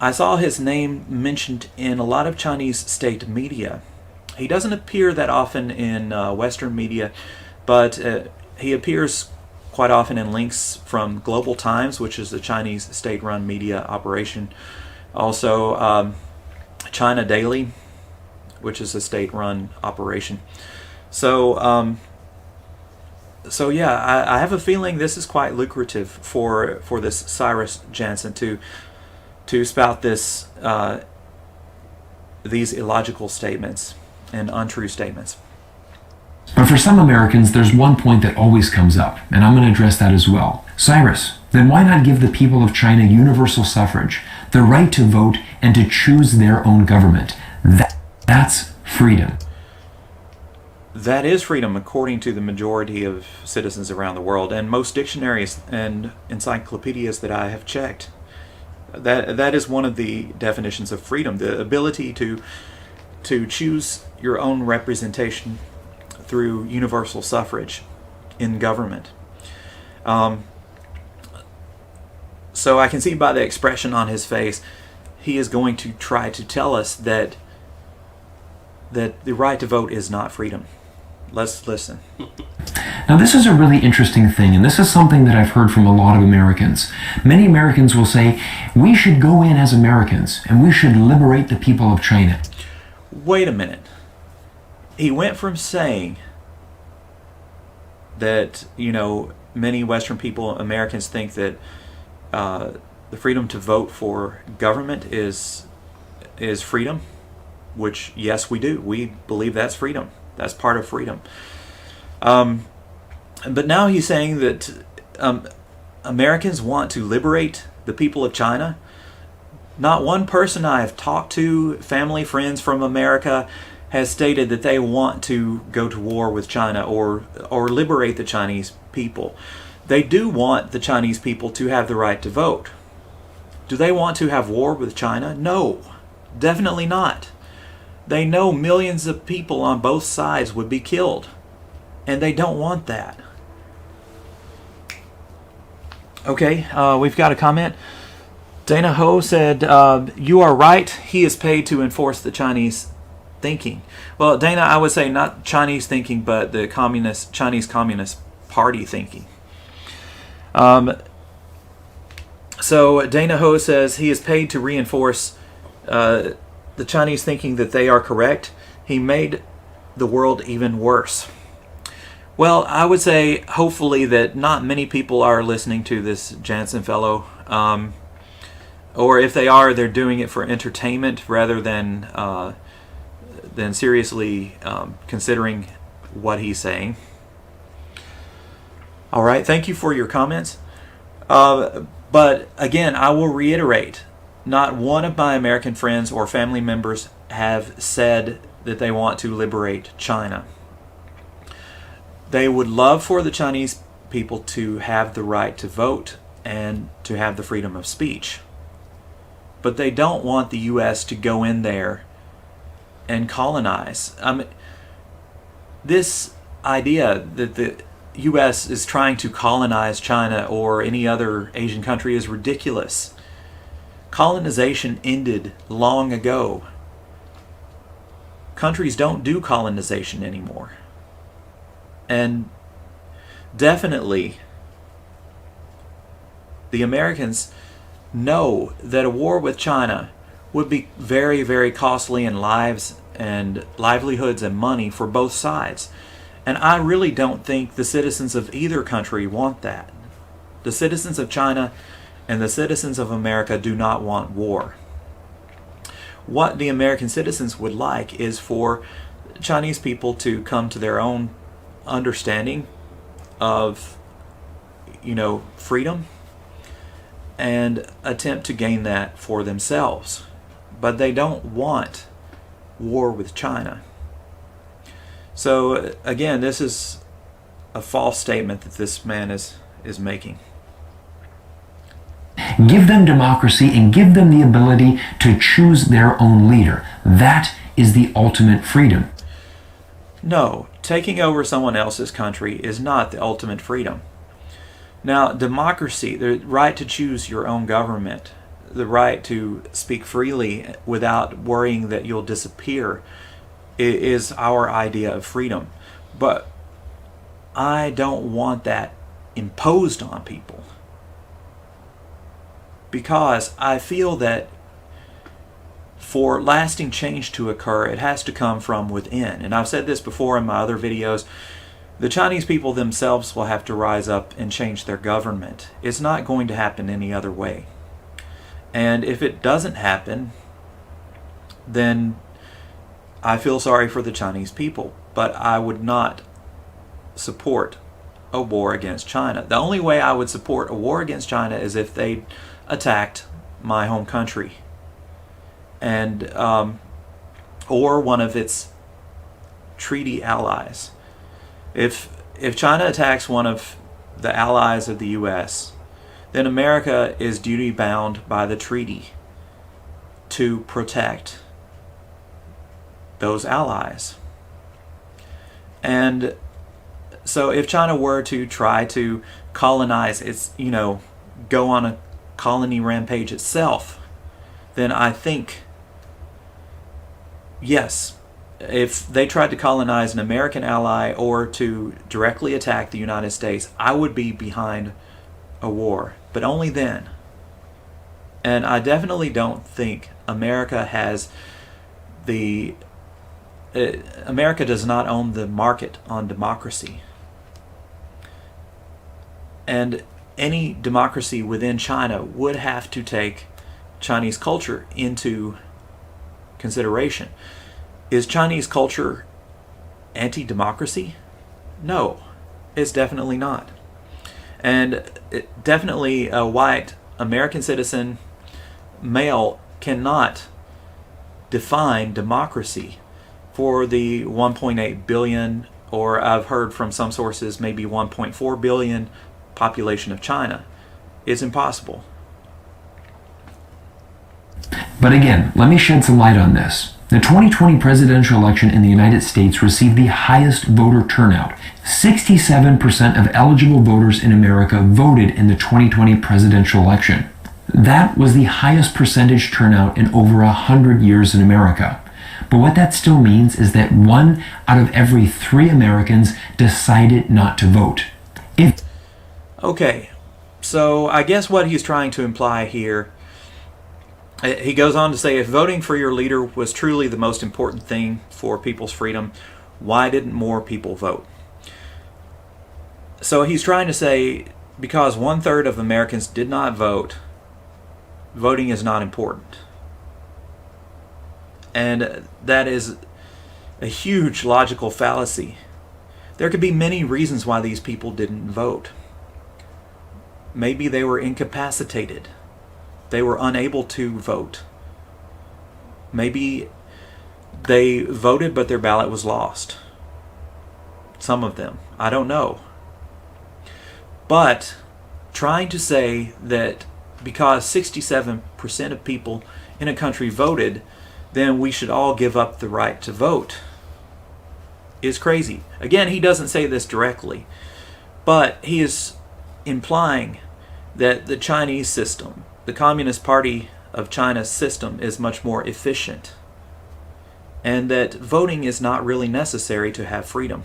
A: I saw his name mentioned in a lot of Chinese state media. He doesn't appear that often in Western media, but he appears quite often in links from Global Times, which is the Chinese state-run media operation. Also, China Daily, which is a state-run operation. So yeah, I have a feeling this is quite lucrative for this Cyrus Jansen to spout these illogical statements and untrue statements.
C: But for some Americans, there's one point that always comes up, and I'm going to address that as well. Cyrus, then why not give the people of China universal suffrage, the right to vote and to choose their own government? That's freedom.
A: That is freedom according to the majority of citizens around the world, and most dictionaries and encyclopedias that I have checked. That is one of the definitions of freedom, the ability to choose your own representation through universal suffrage in government. So I can see by the expression on his face, he is going to try to tell us that that the right to vote is not freedom. Let's listen.
C: Now, this is a really interesting thing, and this is something that I've heard from a lot of Americans. Many Americans will say, we should go in as Americans, and we should liberate the people of China.
A: Wait a minute. He went from saying that, many Western people, Americans, think that the freedom to vote for government is freedom, which, yes, we do. We believe that's freedom. That's part of freedom. But now he's saying that Americans want to liberate the people of China. Not one person I have talked to, family, friends from America, has stated that they want to go to war with China or liberate the Chinese people. They do want the Chinese people to have the right to vote. Do they want to have war with China? No, definitely not. They know millions of people on both sides would be killed, and they don't want that. Okay, we've got a comment. Dana Ho said, you are right, he is paid to enforce the Chinese thinking. Well, Dana, I would say not Chinese thinking, but the Chinese Communist Party thinking. So Dana Ho says he is paid to reinforce the Chinese thinking that they are correct. He made the world even worse. Well, I would say hopefully that not many people are listening to this Jansen fellow. Or if they are, they're doing it for entertainment rather than seriously considering what he's saying. All right, thank you for your comments. But again, I will reiterate, not one of my American friends or family members have said that they want to liberate China. They would love for the Chinese people to have the right to vote and to have the freedom of speech. But they don't want the U.S. to go in there and colonize. This idea that the U.S. is trying to colonize China or any other Asian country is ridiculous. Colonization ended long ago. Countries don't do colonization anymore. And definitely, the Americans know that a war with China would be very, very costly in lives and livelihoods and money for both sides. And I really don't think the citizens of either country want that. The citizens of China and the citizens of America do not want war. What the American citizens would like is for Chinese people to come to their own understanding of, freedom and attempt to gain that for themselves. But they don't want war with China. So again, this is a false statement that this man is making.
C: Give them democracy and give them the ability to choose their own leader. That is the ultimate freedom.
A: No, taking over someone else's country is not the ultimate freedom. Now, democracy, the right to choose your own government, the right to speak freely without worrying that you'll disappear, is our idea of freedom. But I don't want that imposed on people, because I feel that for lasting change to occur, it has to come from within. And I've said this before in my other videos. The Chinese people themselves will have to rise up and change their government. It's not going to happen any other way. And if it doesn't happen, then I feel sorry for the Chinese people. But I would not support a war against China. The only way I would support a war against China is if they attacked my home country, and or one of its treaty allies. If China attacks one of the allies of the U.S., then America is duty bound by the treaty to protect those allies. And so if China were to try to colonize its, go on a colony rampage itself, then I think, yes, if they tried to colonize an American ally or to directly attack the United States, I would be behind a war, but only then. And I definitely don't think America has America does not own the market on democracy. And any democracy within China would have to take Chinese culture into consideration. Is Chinese culture anti-democracy? No, it's definitely not. And definitely a white American citizen male cannot define democracy for the 1.8 billion, or I've heard from some sources maybe 1.4 billion population of China. It's impossible.
C: But again, let me shed some light on this. The 2020 presidential election in the United States received the highest voter turnout. 67% of eligible voters in America voted in the 2020 presidential election. That was the highest percentage turnout in over 100 years in America. But what that still means is that 1 out of every 3 Americans decided not to vote.
A: Okay, so I guess what he's trying to imply here, he goes on to say, if voting for your leader was truly the most important thing for people's freedom, why didn't more people vote? So he's trying to say, because 1/3 of Americans did not vote, voting is not important. And that is a huge logical fallacy. There could be many reasons why these people didn't vote. Maybe they were incapacitated. They were unable to vote. Maybe they voted but their ballot was lost. Some of them. I don't know. But trying to say that because 67% of people in a country voted, then we should all give up the right to vote is crazy. Again, he doesn't say this directly, but he is implying that the Chinese system, the Communist Party of China's system, is much more efficient, and that voting is not really necessary to have freedom.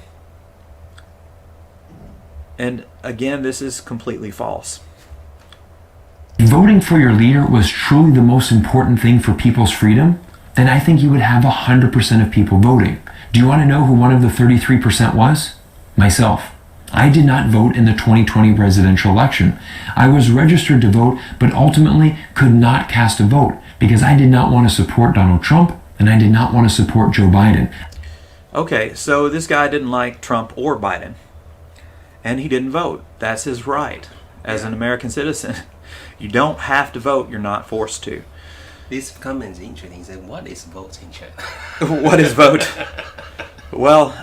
A: And again, this is completely false.
C: If voting for your leader was truly the most important thing for people's freedom, then I think you would have 100% of people voting. Do you want to know who one of the 33% was? Myself. I did not vote in the 2020 presidential election. I was registered to vote, but ultimately could not cast a vote because I did not want to support Donald Trump and I did not want to support Joe Biden.
A: Okay, so this guy didn't like Trump or Biden, and he didn't vote. That's his right as an American citizen. You don't have to vote. You're not forced to.
B: This comment is interesting. He said, what is voting, Chad?
A: What is vote? Well,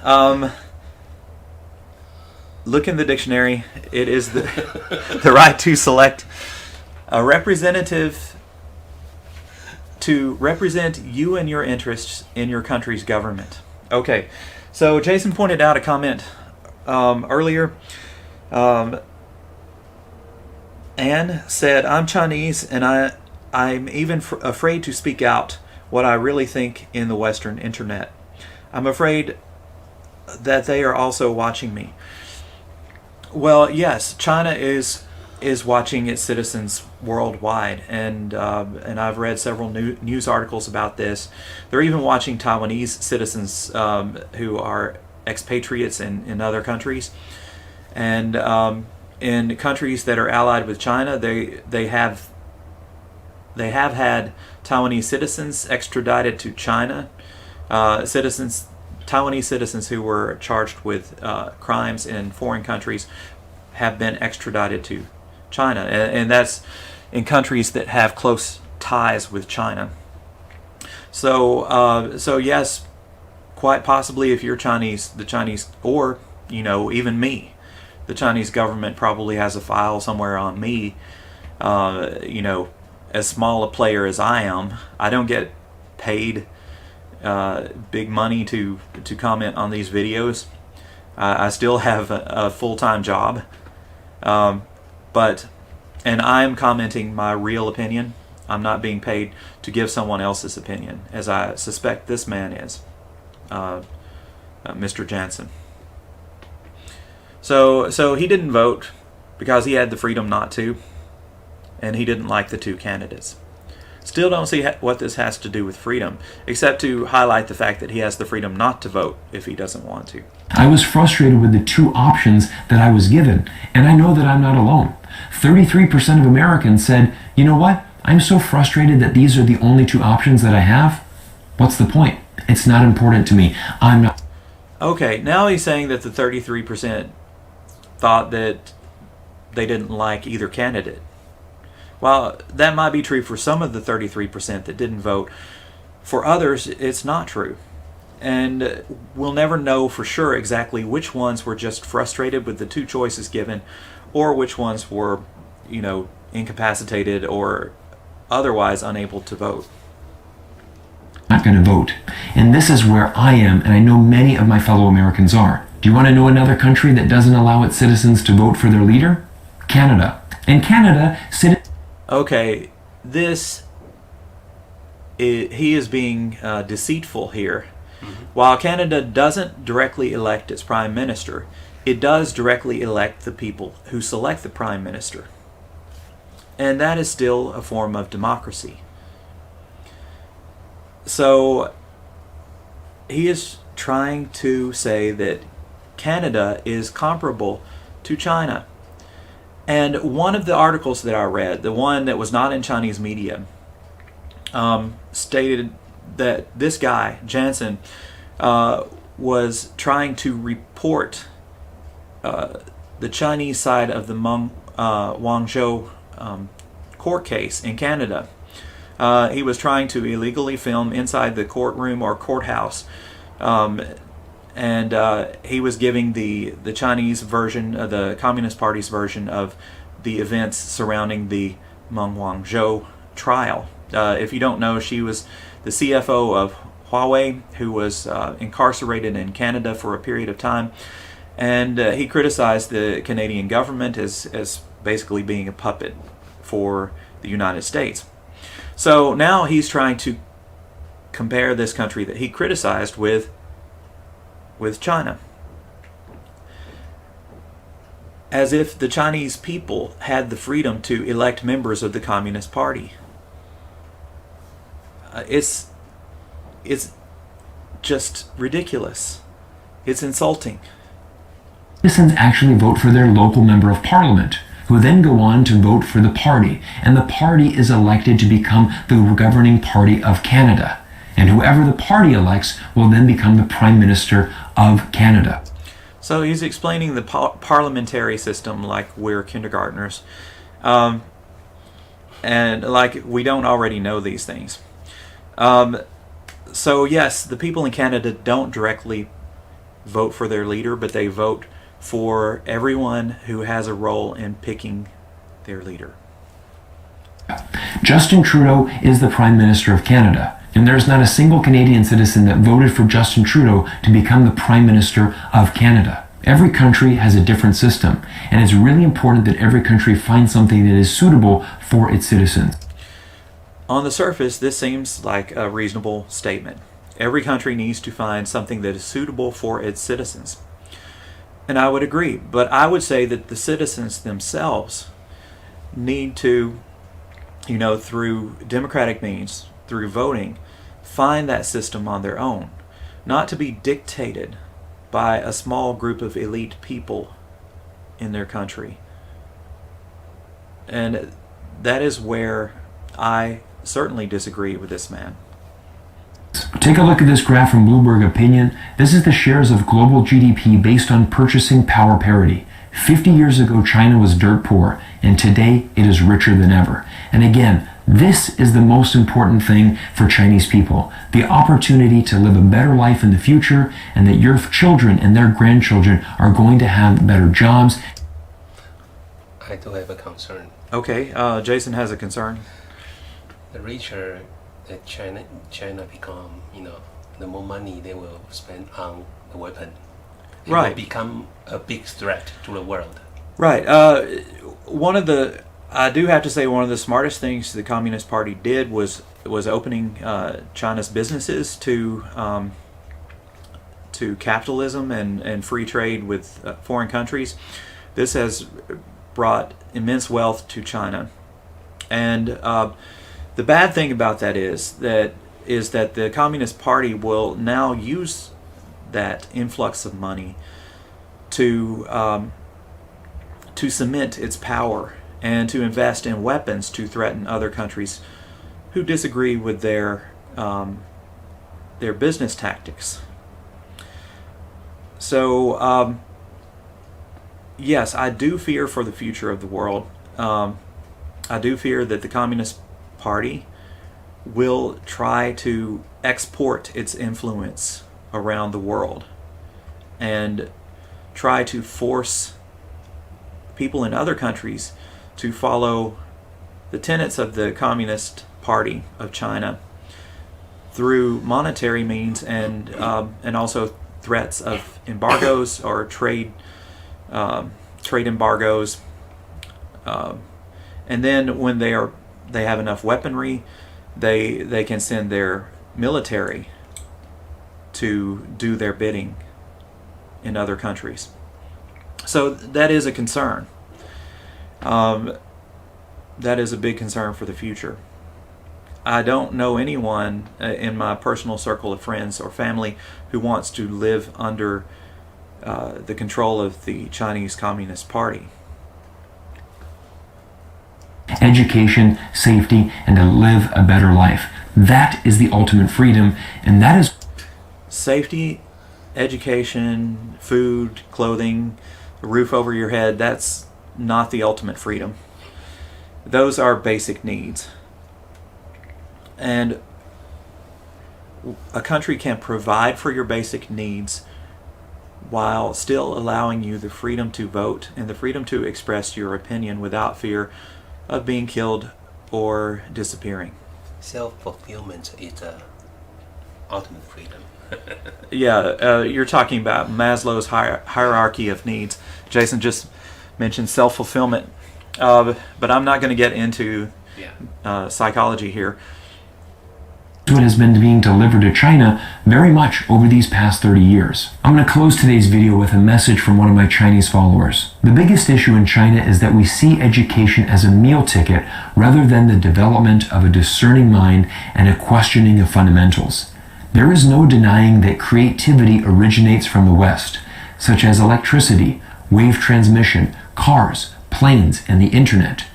A: look in the dictionary. It is the right to select a representative to represent you and your interests in your country's government. Okay, so Jason pointed out a comment earlier. Anne said, I'm Chinese and I'm even afraid to speak out what I really think in the Western internet. I'm afraid that they are also watching me. Well, yes, China is watching its citizens worldwide, and I've read several news articles about this. They're even watching Taiwanese citizens who are expatriates in other countries, and in countries that are allied with China, they have had Taiwanese citizens extradited to China. Taiwanese citizens who were charged with crimes in foreign countries have been extradited to China, and that's in countries that have close ties with China. So yes, quite possibly, if you're Chinese, the Chinese, or even me, the Chinese government probably has a file somewhere on me. As small a player as I am, I don't get paid big money to comment on these videos. I still have a full-time job, and I'm commenting my real opinion. I'm not being paid to give someone else's opinion, as I suspect this man is. Mr. Jansen. So he didn't vote because he had the freedom not to, and he didn't like the two candidates. Still don't see what this has to do with freedom, except to highlight the fact that he has the freedom not to vote if he doesn't want to.
C: I was frustrated with the two options that I was given, and I know that I'm not alone. 33% of Americans said, you know what? I'm so frustrated that these are the only two options that I have. What's the point? It's not important to me. I'm not.
A: Okay, now he's saying that the 33% thought that they didn't like either candidate. Well, that might be true for some of the 33% that didn't vote. For others, it's not true. And we'll never know for sure exactly which ones were just frustrated with the two choices given, or which ones were, incapacitated or otherwise unable to vote.
C: Not going to vote. And this is where I am, and I know many of my fellow Americans are. Do you want to know another country that doesn't allow its citizens to vote for their leader? Canada. In Canada,
A: Okay, he is being deceitful here. While Canada doesn't directly elect its prime minister, it does directly elect the people who select the prime minister. And that is still a form of democracy. So he is trying to say that Canada is comparable to China. And one of the articles that I read, the one that was not in Chinese media, stated that this guy, Jansen, was trying to report the Chinese side of the Guangzhou court case in Canada. He was trying to illegally film inside the courtroom or courthouse, and he was giving the Chinese version, the Communist Party's version of the events surrounding the Guangzhou trial. If you don't know, she was the CFO of Huawei, who was incarcerated in Canada for a period of time, and he criticized the Canadian government as basically being a puppet for the United States. So now he's trying to compare this country that he criticized with China, as if the Chinese people had the freedom to elect members of the Communist Party. It's just ridiculous. It's insulting.
C: Citizens actually vote for their local member of parliament, who then go on to vote for the party, and the party is elected to become the governing party of Canada. And whoever the party elects will then become the Prime Minister of Canada.
A: So he's explaining the parliamentary system like we're kindergartners. And like we don't already know these things. So yes, the people in Canada don't directly vote for their leader, but they vote for everyone who has a role in picking their leader.
C: Justin Trudeau is the Prime Minister of Canada, and there's not a single Canadian citizen that voted for Justin Trudeau to become the Prime Minister of Canada. Every country has a different system, and it's really important that every country find something that is suitable for its citizens.
A: On the surface, this seems like a reasonable statement. Every country needs to find something that is suitable for its citizens. And I would agree, but I would say that the citizens themselves need to, through democratic means, through voting, find that system on their own, not to be dictated by a small group of elite people in their country. And that is where I certainly disagree with this man.
C: Take a look at this graph from Bloomberg Opinion. This is the shares of global GDP based on purchasing power parity. 50 years ago, China was dirt poor, and today it is richer than ever. And again, this is the most important thing for Chinese people, the opportunity to live a better life in the future, and that your children and their grandchildren are going to have better jobs.
B: I do have a concern.
A: Okay, Jason has a concern.
B: The richer that China become, the more money they will spend on the weapon. It
A: Right.
B: will become a big threat to the world.
A: Right. I do have to say one of the smartest things the Communist Party did was opening China's businesses to to capitalism and free trade with foreign countries, this has brought immense wealth to China. And the bad thing about that is that the Communist Party will now use that influx of money to cement its power and to invest in weapons to threaten other countries who disagree with their business tactics. So yes, I do fear for the future of the world. I do fear that the Communist Party will try to export its influence around the world and try to force people in other countries to follow the tenets of the Communist Party of China through monetary means and also threats of embargoes or trade embargoes, and then when they have enough weaponry, they can send their military to do their bidding in other countries. So that is a concern. That is a big concern for the future. I don't know anyone in my personal circle of friends or family who wants to live under the control of the Chinese Communist Party.
C: Education, safety, and to live a better life. That is the ultimate freedom, and that is
A: Safety, education, food, clothing, a roof over your head, that's not the ultimate freedom. Those are basic needs. And a country can provide for your basic needs while still allowing you the freedom to vote and the freedom to express your opinion without fear of being killed or disappearing.
B: Self-fulfillment is the ultimate freedom.
A: Yeah, you're talking about Maslow's hierarchy of needs. Jason just mentioned self-fulfillment, but I'm not going to get into psychology here.
C: what has been being delivered to China very much over these past 30 years. I'm going to close today's video with a message from one of my Chinese followers. The biggest issue in China is that we see education as a meal ticket rather than the development of a discerning mind and a questioning of fundamentals. There is no denying that creativity originates from the West, such as electricity, wave transmission, cars, planes, and the internet.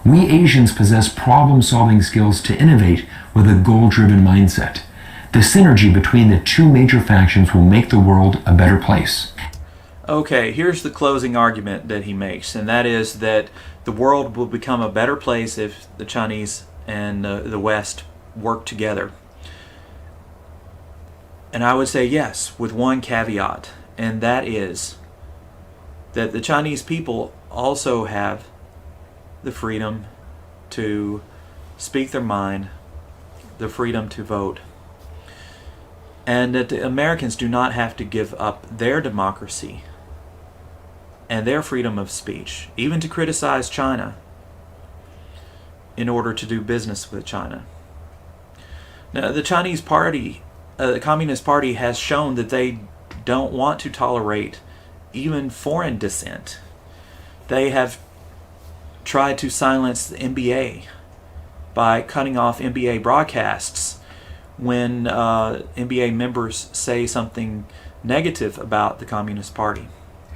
C: We Asians possess problem-solving skills to innovate with a goal-driven mindset. The synergy between the two major factions will make the world a better place.
A: Okay, here's the closing argument that he makes, and that is that the world will become a better place if the Chinese and the West work together. And I would say yes, with one caveat, and that is that the Chinese people also have the freedom to speak their mind, the freedom to vote, and that the Americans do not have to give up their democracy and their freedom of speech, even to criticize China, in order to do business with China. Now, the Chinese Party, the Communist Party, has shown that they don't want to tolerate even foreign dissent. They have tried to silence the NBA by cutting off NBA broadcasts when NBA members say something negative about the Communist Party.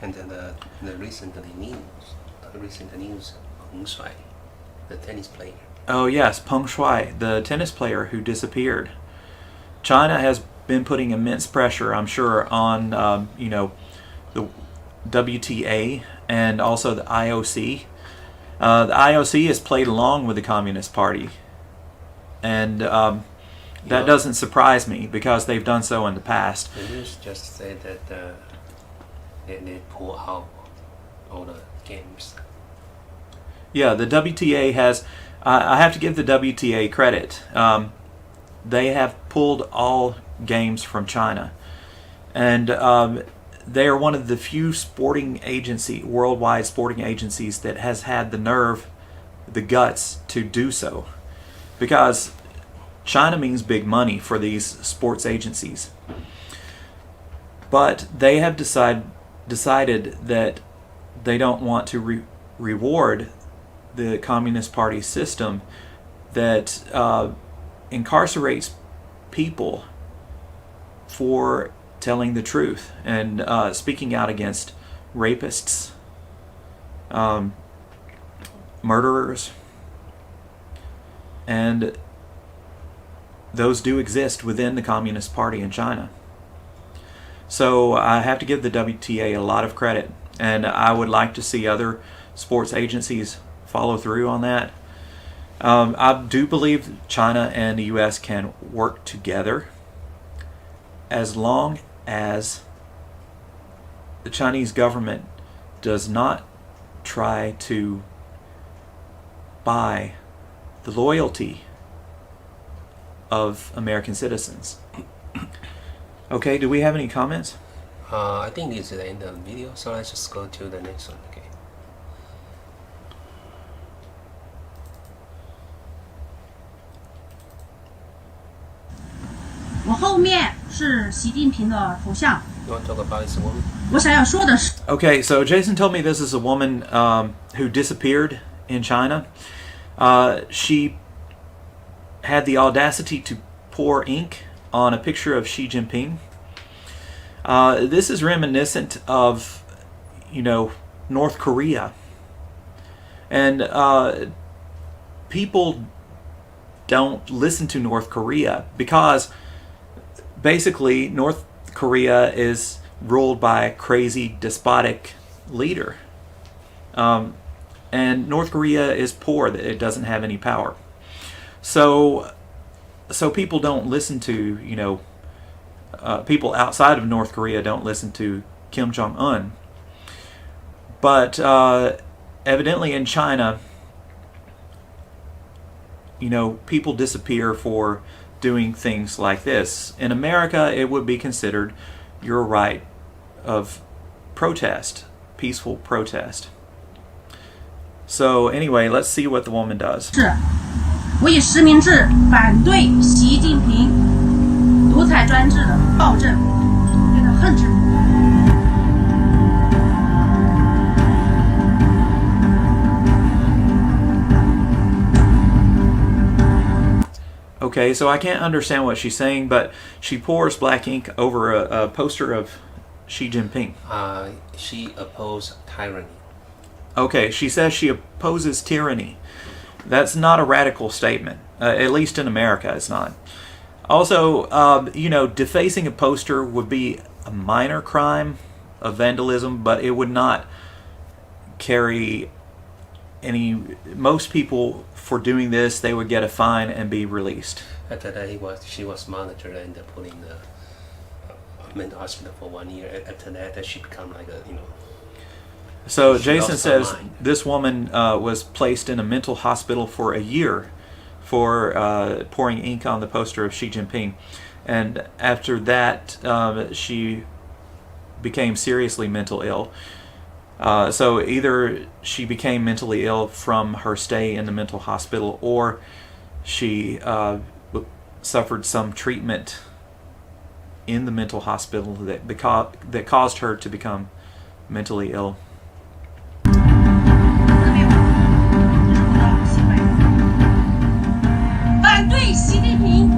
B: And then the recent news, Peng Shuai, the tennis player.
A: Oh yes, Peng Shuai, the tennis player who disappeared. China has been putting immense pressure, I'm sure, on the WTA and also the IOC. The IOC has played along with the Communist Party, and that doesn't surprise me because they've done so in the past.
B: The news just said that they pull out all the games.
A: Yeah, the WTA has, I have to give the WTA credit. They have pulled all games from China, and they are one of the few worldwide sporting agencies that has had the nerve, the guts to do so, because China means big money for these sports agencies. but they have decided that they don't want to reward the Communist Party system that incarcerates people for telling the truth and speaking out against rapists, murderers, and those do exist within the Communist Party in China. So I have to give the WTA a lot of credit, and I would like to see other sports agencies follow through on that. I do believe China and the U.S. can work together as long as the Chinese government does not try to buy the loyalty of American citizens. Okay, do we have any comments?
B: I think this is the end of the video, so let's just go to the next one. Okay.
E: 我后面是习近平的头像。
B: You want to talk about this woman?
E: 我想要说的是，
A: Okay, so Jason told me this is a woman who disappeared in China. She had the audacity to pour ink on a picture of Xi Jinping. This is reminiscent of, North Korea. And people don't listen to North Korea because basically North Korea is ruled by a crazy despotic leader. And North Korea is poor, it doesn't have any power. So people don't listen to, people outside of North Korea don't listen to Kim Jong-un. But evidently in China, people disappear for doing things like this. In America, it would be considered your right of protest, peaceful protest. So anyway, let's see what the woman does.
E: 是我以实名制反对习近平独裁专制的暴政，对他恨之入骨。
A: Okay, so I can't understand what she's saying, but she pours black ink over a poster of Xi Jinping.
B: She opposed tyranny.
A: Okay, she says she opposes tyranny. That's not a radical statement. At least in America, it's not. Also, defacing a poster would be a minor crime of vandalism, but it would not carry any. Most people, for doing this, they would get a fine and be released.
B: After that, she was monitored and put in the mental hospital for 1 year. After that, she became like a.
A: So
B: She
A: Jason
B: lost her
A: says
B: mind.
A: this woman was placed in a mental hospital for a year for pouring ink on the poster of Xi Jinping. And after that, she became seriously mentally ill. So either she became mentally ill from her stay in the mental hospital, or she suffered some treatment in the mental hospital that caused her to become mentally ill.
E: 反对习近平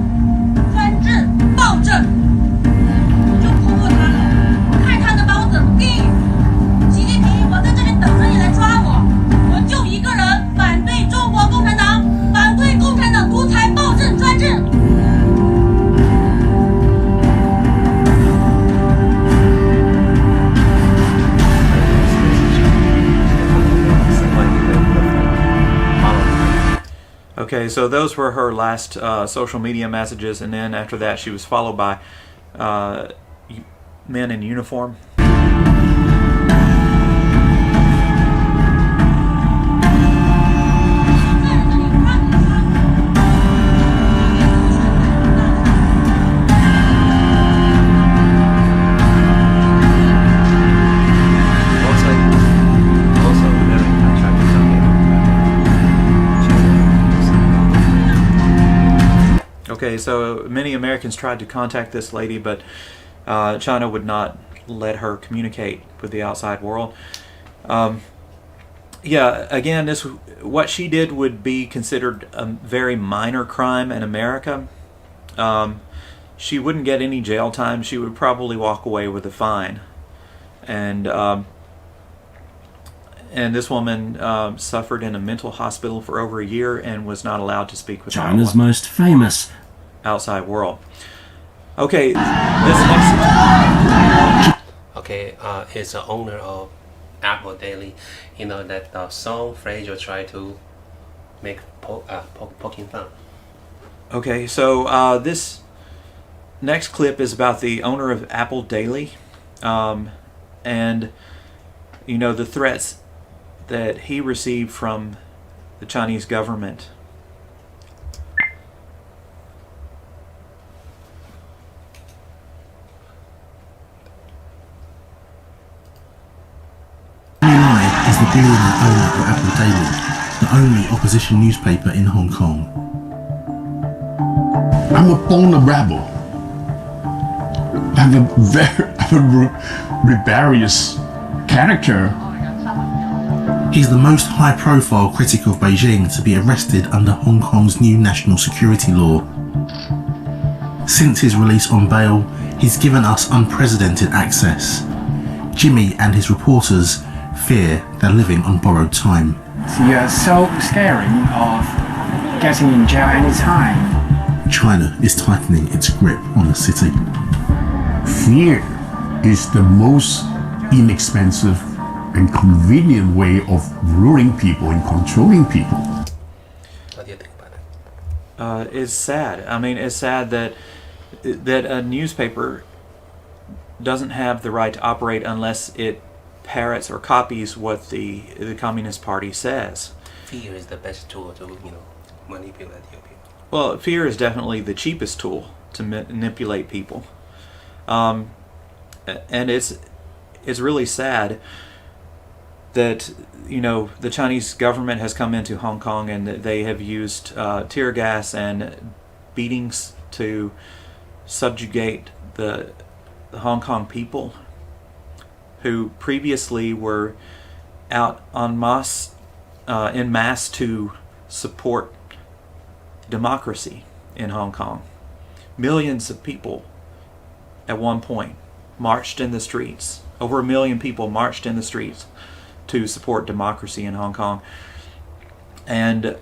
E: 专制暴政，就通过他了。我看他能把我怎么地？习近平，我在这里等着你来抓我。我就一个人，反对中国共产党，反对共产党独裁暴政专制。
A: Okay, so those were her last social media messages, and then after that she was followed by men in uniform. Okay, so many Americans tried to contact this lady, but China would not let her communicate with the outside world. Yeah, again, what she did would be considered a very minor crime in America. She wouldn't get any jail time. She would probably walk away with a fine. And this woman suffered in a mental hospital for over a year and was not allowed to speak with
C: China's most famous
A: outside world. Okay, this next.
B: Okay, is the owner of Apple Daily. You know that the song phrase you try to make poking fun.
A: Okay, so this next clip is about the owner of Apple Daily, and you know the threats that he received from the Chinese government.
F: Is the dealing owner of Apple Daily, the only opposition newspaper in Hong Kong.
G: I'm a born rebel. I'm a rebellious character.
F: He's the most high-profile critic of Beijing to be arrested under Hong Kong's new national security law. Since his release on bail, he's given us unprecedented access. Jimmy and his reporters fear they're living on borrowed time.
H: You're so scary of getting in jail anytime.
F: China is tightening its grip on the city.
G: Fear is the most inexpensive and convenient way of ruling people and controlling people.
B: What do you think about it?
A: It's sad. I mean, it's sad that a newspaper doesn't have the right to operate unless it parrots or copies what the Communist Party says.
B: Fear is the best tool to manipulate your people.
A: Well, fear is definitely the cheapest tool to manipulate people, and it's really sad that the Chinese government has come into Hong Kong and they have used tear gas and beatings to subjugate the Hong Kong people, who previously were out en masse to support democracy in Hong Kong. Millions of people at one point marched in the streets. Over 1 million people marched in the streets to support democracy in Hong Kong. And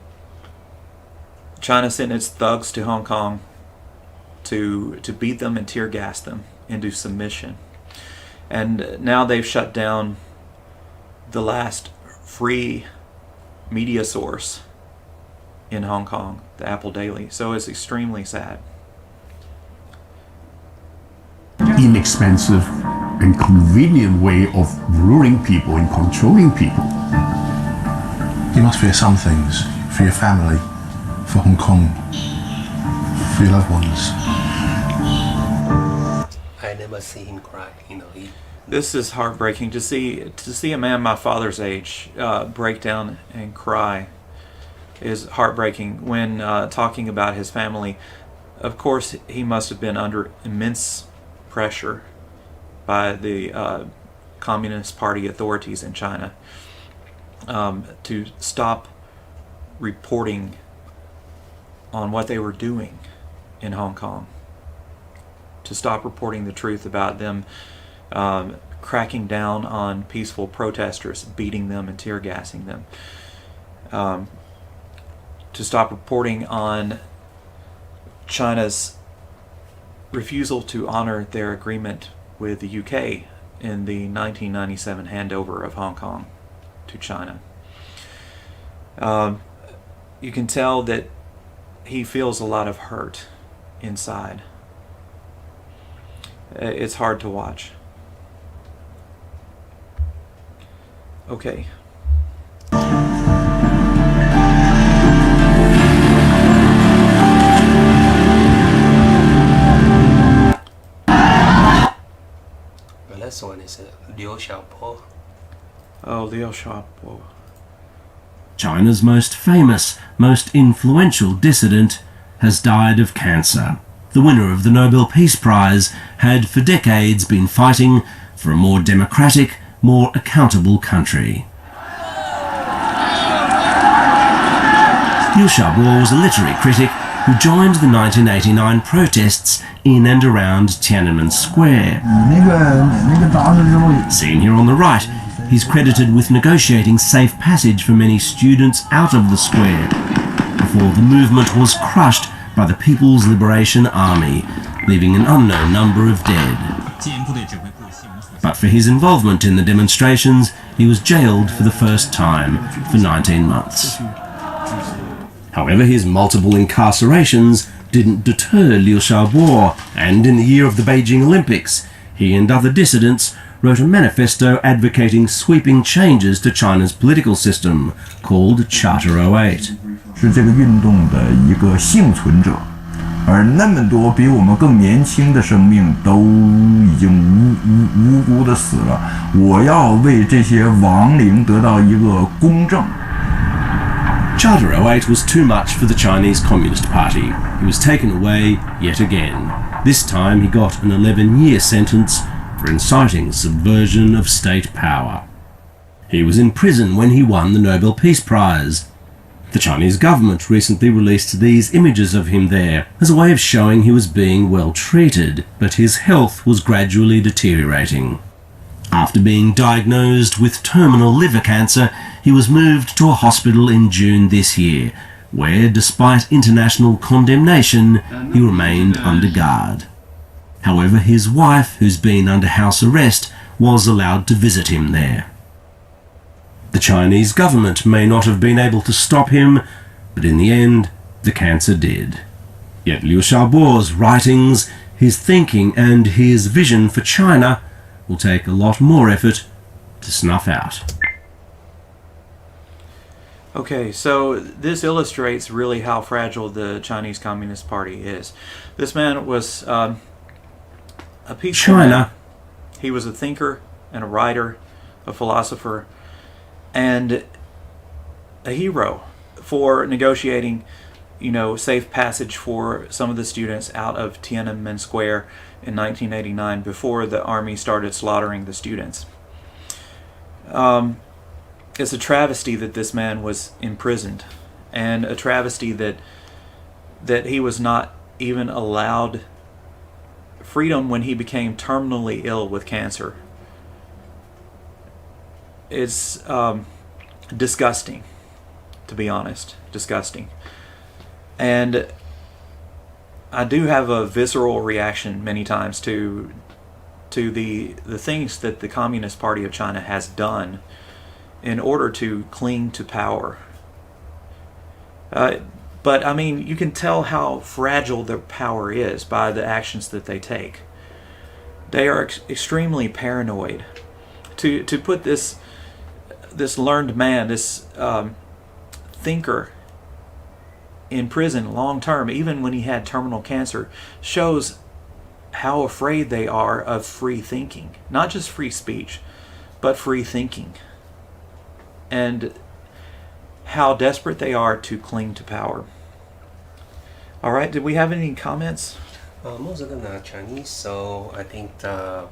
A: China sent its thugs to Hong Kong to beat them and tear gas them into submission. And now they've shut down the last free media source in Hong Kong, the Apple Daily. So it's extremely sad.
G: Inexpensive and convenient way of ruling people and controlling people.
F: You must fear some things, for your family, for Hong Kong, for your loved ones.
B: I never see him cry.
A: This is heartbreaking to see a man my father's age break down and cry. Is heartbreaking when talking about his family. Of course, he must have been under immense pressure by the Communist Party authorities in China to stop reporting on what they were doing in Hong Kong, to stop reporting the truth about them cracking down on peaceful protesters, beating them and tear gassing them, to stop reporting on China's refusal to honor their agreement with the UK in the 1997 handover of Hong Kong to China. You can tell that he feels a lot of hurt inside. It's hard to watch. Okay.
B: The last one is Liu Xiaobo.
A: Oh, Liu Xiaobo.
C: China's most famous, most influential dissident has died of cancer.
I: the winner of the Nobel Peace Prize, had for decades been fighting for a more democratic, more accountable country. Liu Xiaobo was a literary critic who joined the 1989 protests in and around Tiananmen Square. Seen here on the right, he's credited with negotiating safe passage for many students out of the square before the movement was crushed by the People's Liberation Army, leaving an unknown number of dead. But for his involvement in the demonstrations, he was jailed for the first time for 19 months. However, his multiple incarcerations didn't deter Liu Xiaobo, and in the year of the Beijing Olympics, he and other dissidents wrote a manifesto advocating sweeping changes to China's political system, called Charter 08.
J: 是这个运动的一个幸存者，而那么多比我们更年轻的生命都已经无辜的死了，我要为这些亡灵得到一个公正。
I: Charter 08 was too much for the Chinese Communist Party. He was taken away yet again. This time he got an 11-year sentence for inciting subversion of state power. He was in prison when he won the Nobel Peace Prize. The Chinese government recently released these images of him there as a way of showing he was being well treated, but his health was gradually deteriorating. After being diagnosed with terminal liver cancer, he was moved to a hospital in June this year, where, despite international condemnation, he remained under guard. However, his wife, who's been under house arrest, was allowed to visit him there. The Chinese government may not have been able to stop him, but in the end, the cancer did. Yet Liu Xiaobo's writings, his thinking, and his vision for China will take a lot more effort to snuff out.
A: Okay, so this illustrates really how fragile the Chinese Communist Party is. This man was a peaceful man. He was a thinker and a writer, a philosopher, and a hero for negotiating, safe passage for some of the students out of Tiananmen Square in 1989 before the army started slaughtering the students. It's a travesty that this man was imprisoned, and a travesty that he was not even allowed freedom when he became terminally ill with cancer. It's disgusting, to be honest, disgusting. And I do have a visceral reaction many times to the things that the Communist Party of China has done in order to cling to power. But I mean, you can tell how fragile their power is by the actions that they take. They are extremely paranoid. To put this learned man, this thinker, in prison long term, even when he had terminal cancer, shows how afraid they are of free thinking. Not just free speech, but free thinking. And how desperate they are to cling to power. Alright, did we have any comments?
B: Most of them are Chinese, so I think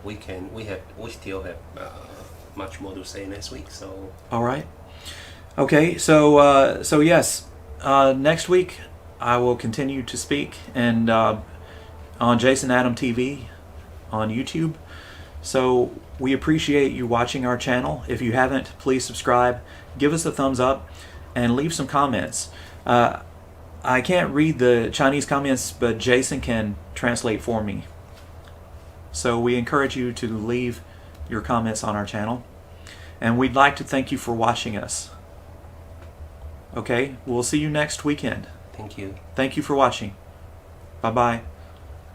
B: we still have much more to say next week. So
A: alright. Okay, so yes, next week I will continue to speak and on Jason Adam TV on YouTube. So we appreciate you watching our channel. If you haven't, please subscribe, give us a thumbs up, and leave some comments. I can't read the Chinese comments, but Jason can translate for me. So we encourage you to leave your comments on our channel. And we'd like to thank you for watching us. Okay, we'll see you next weekend.
B: Thank you.
A: Thank you for watching. Bye-bye.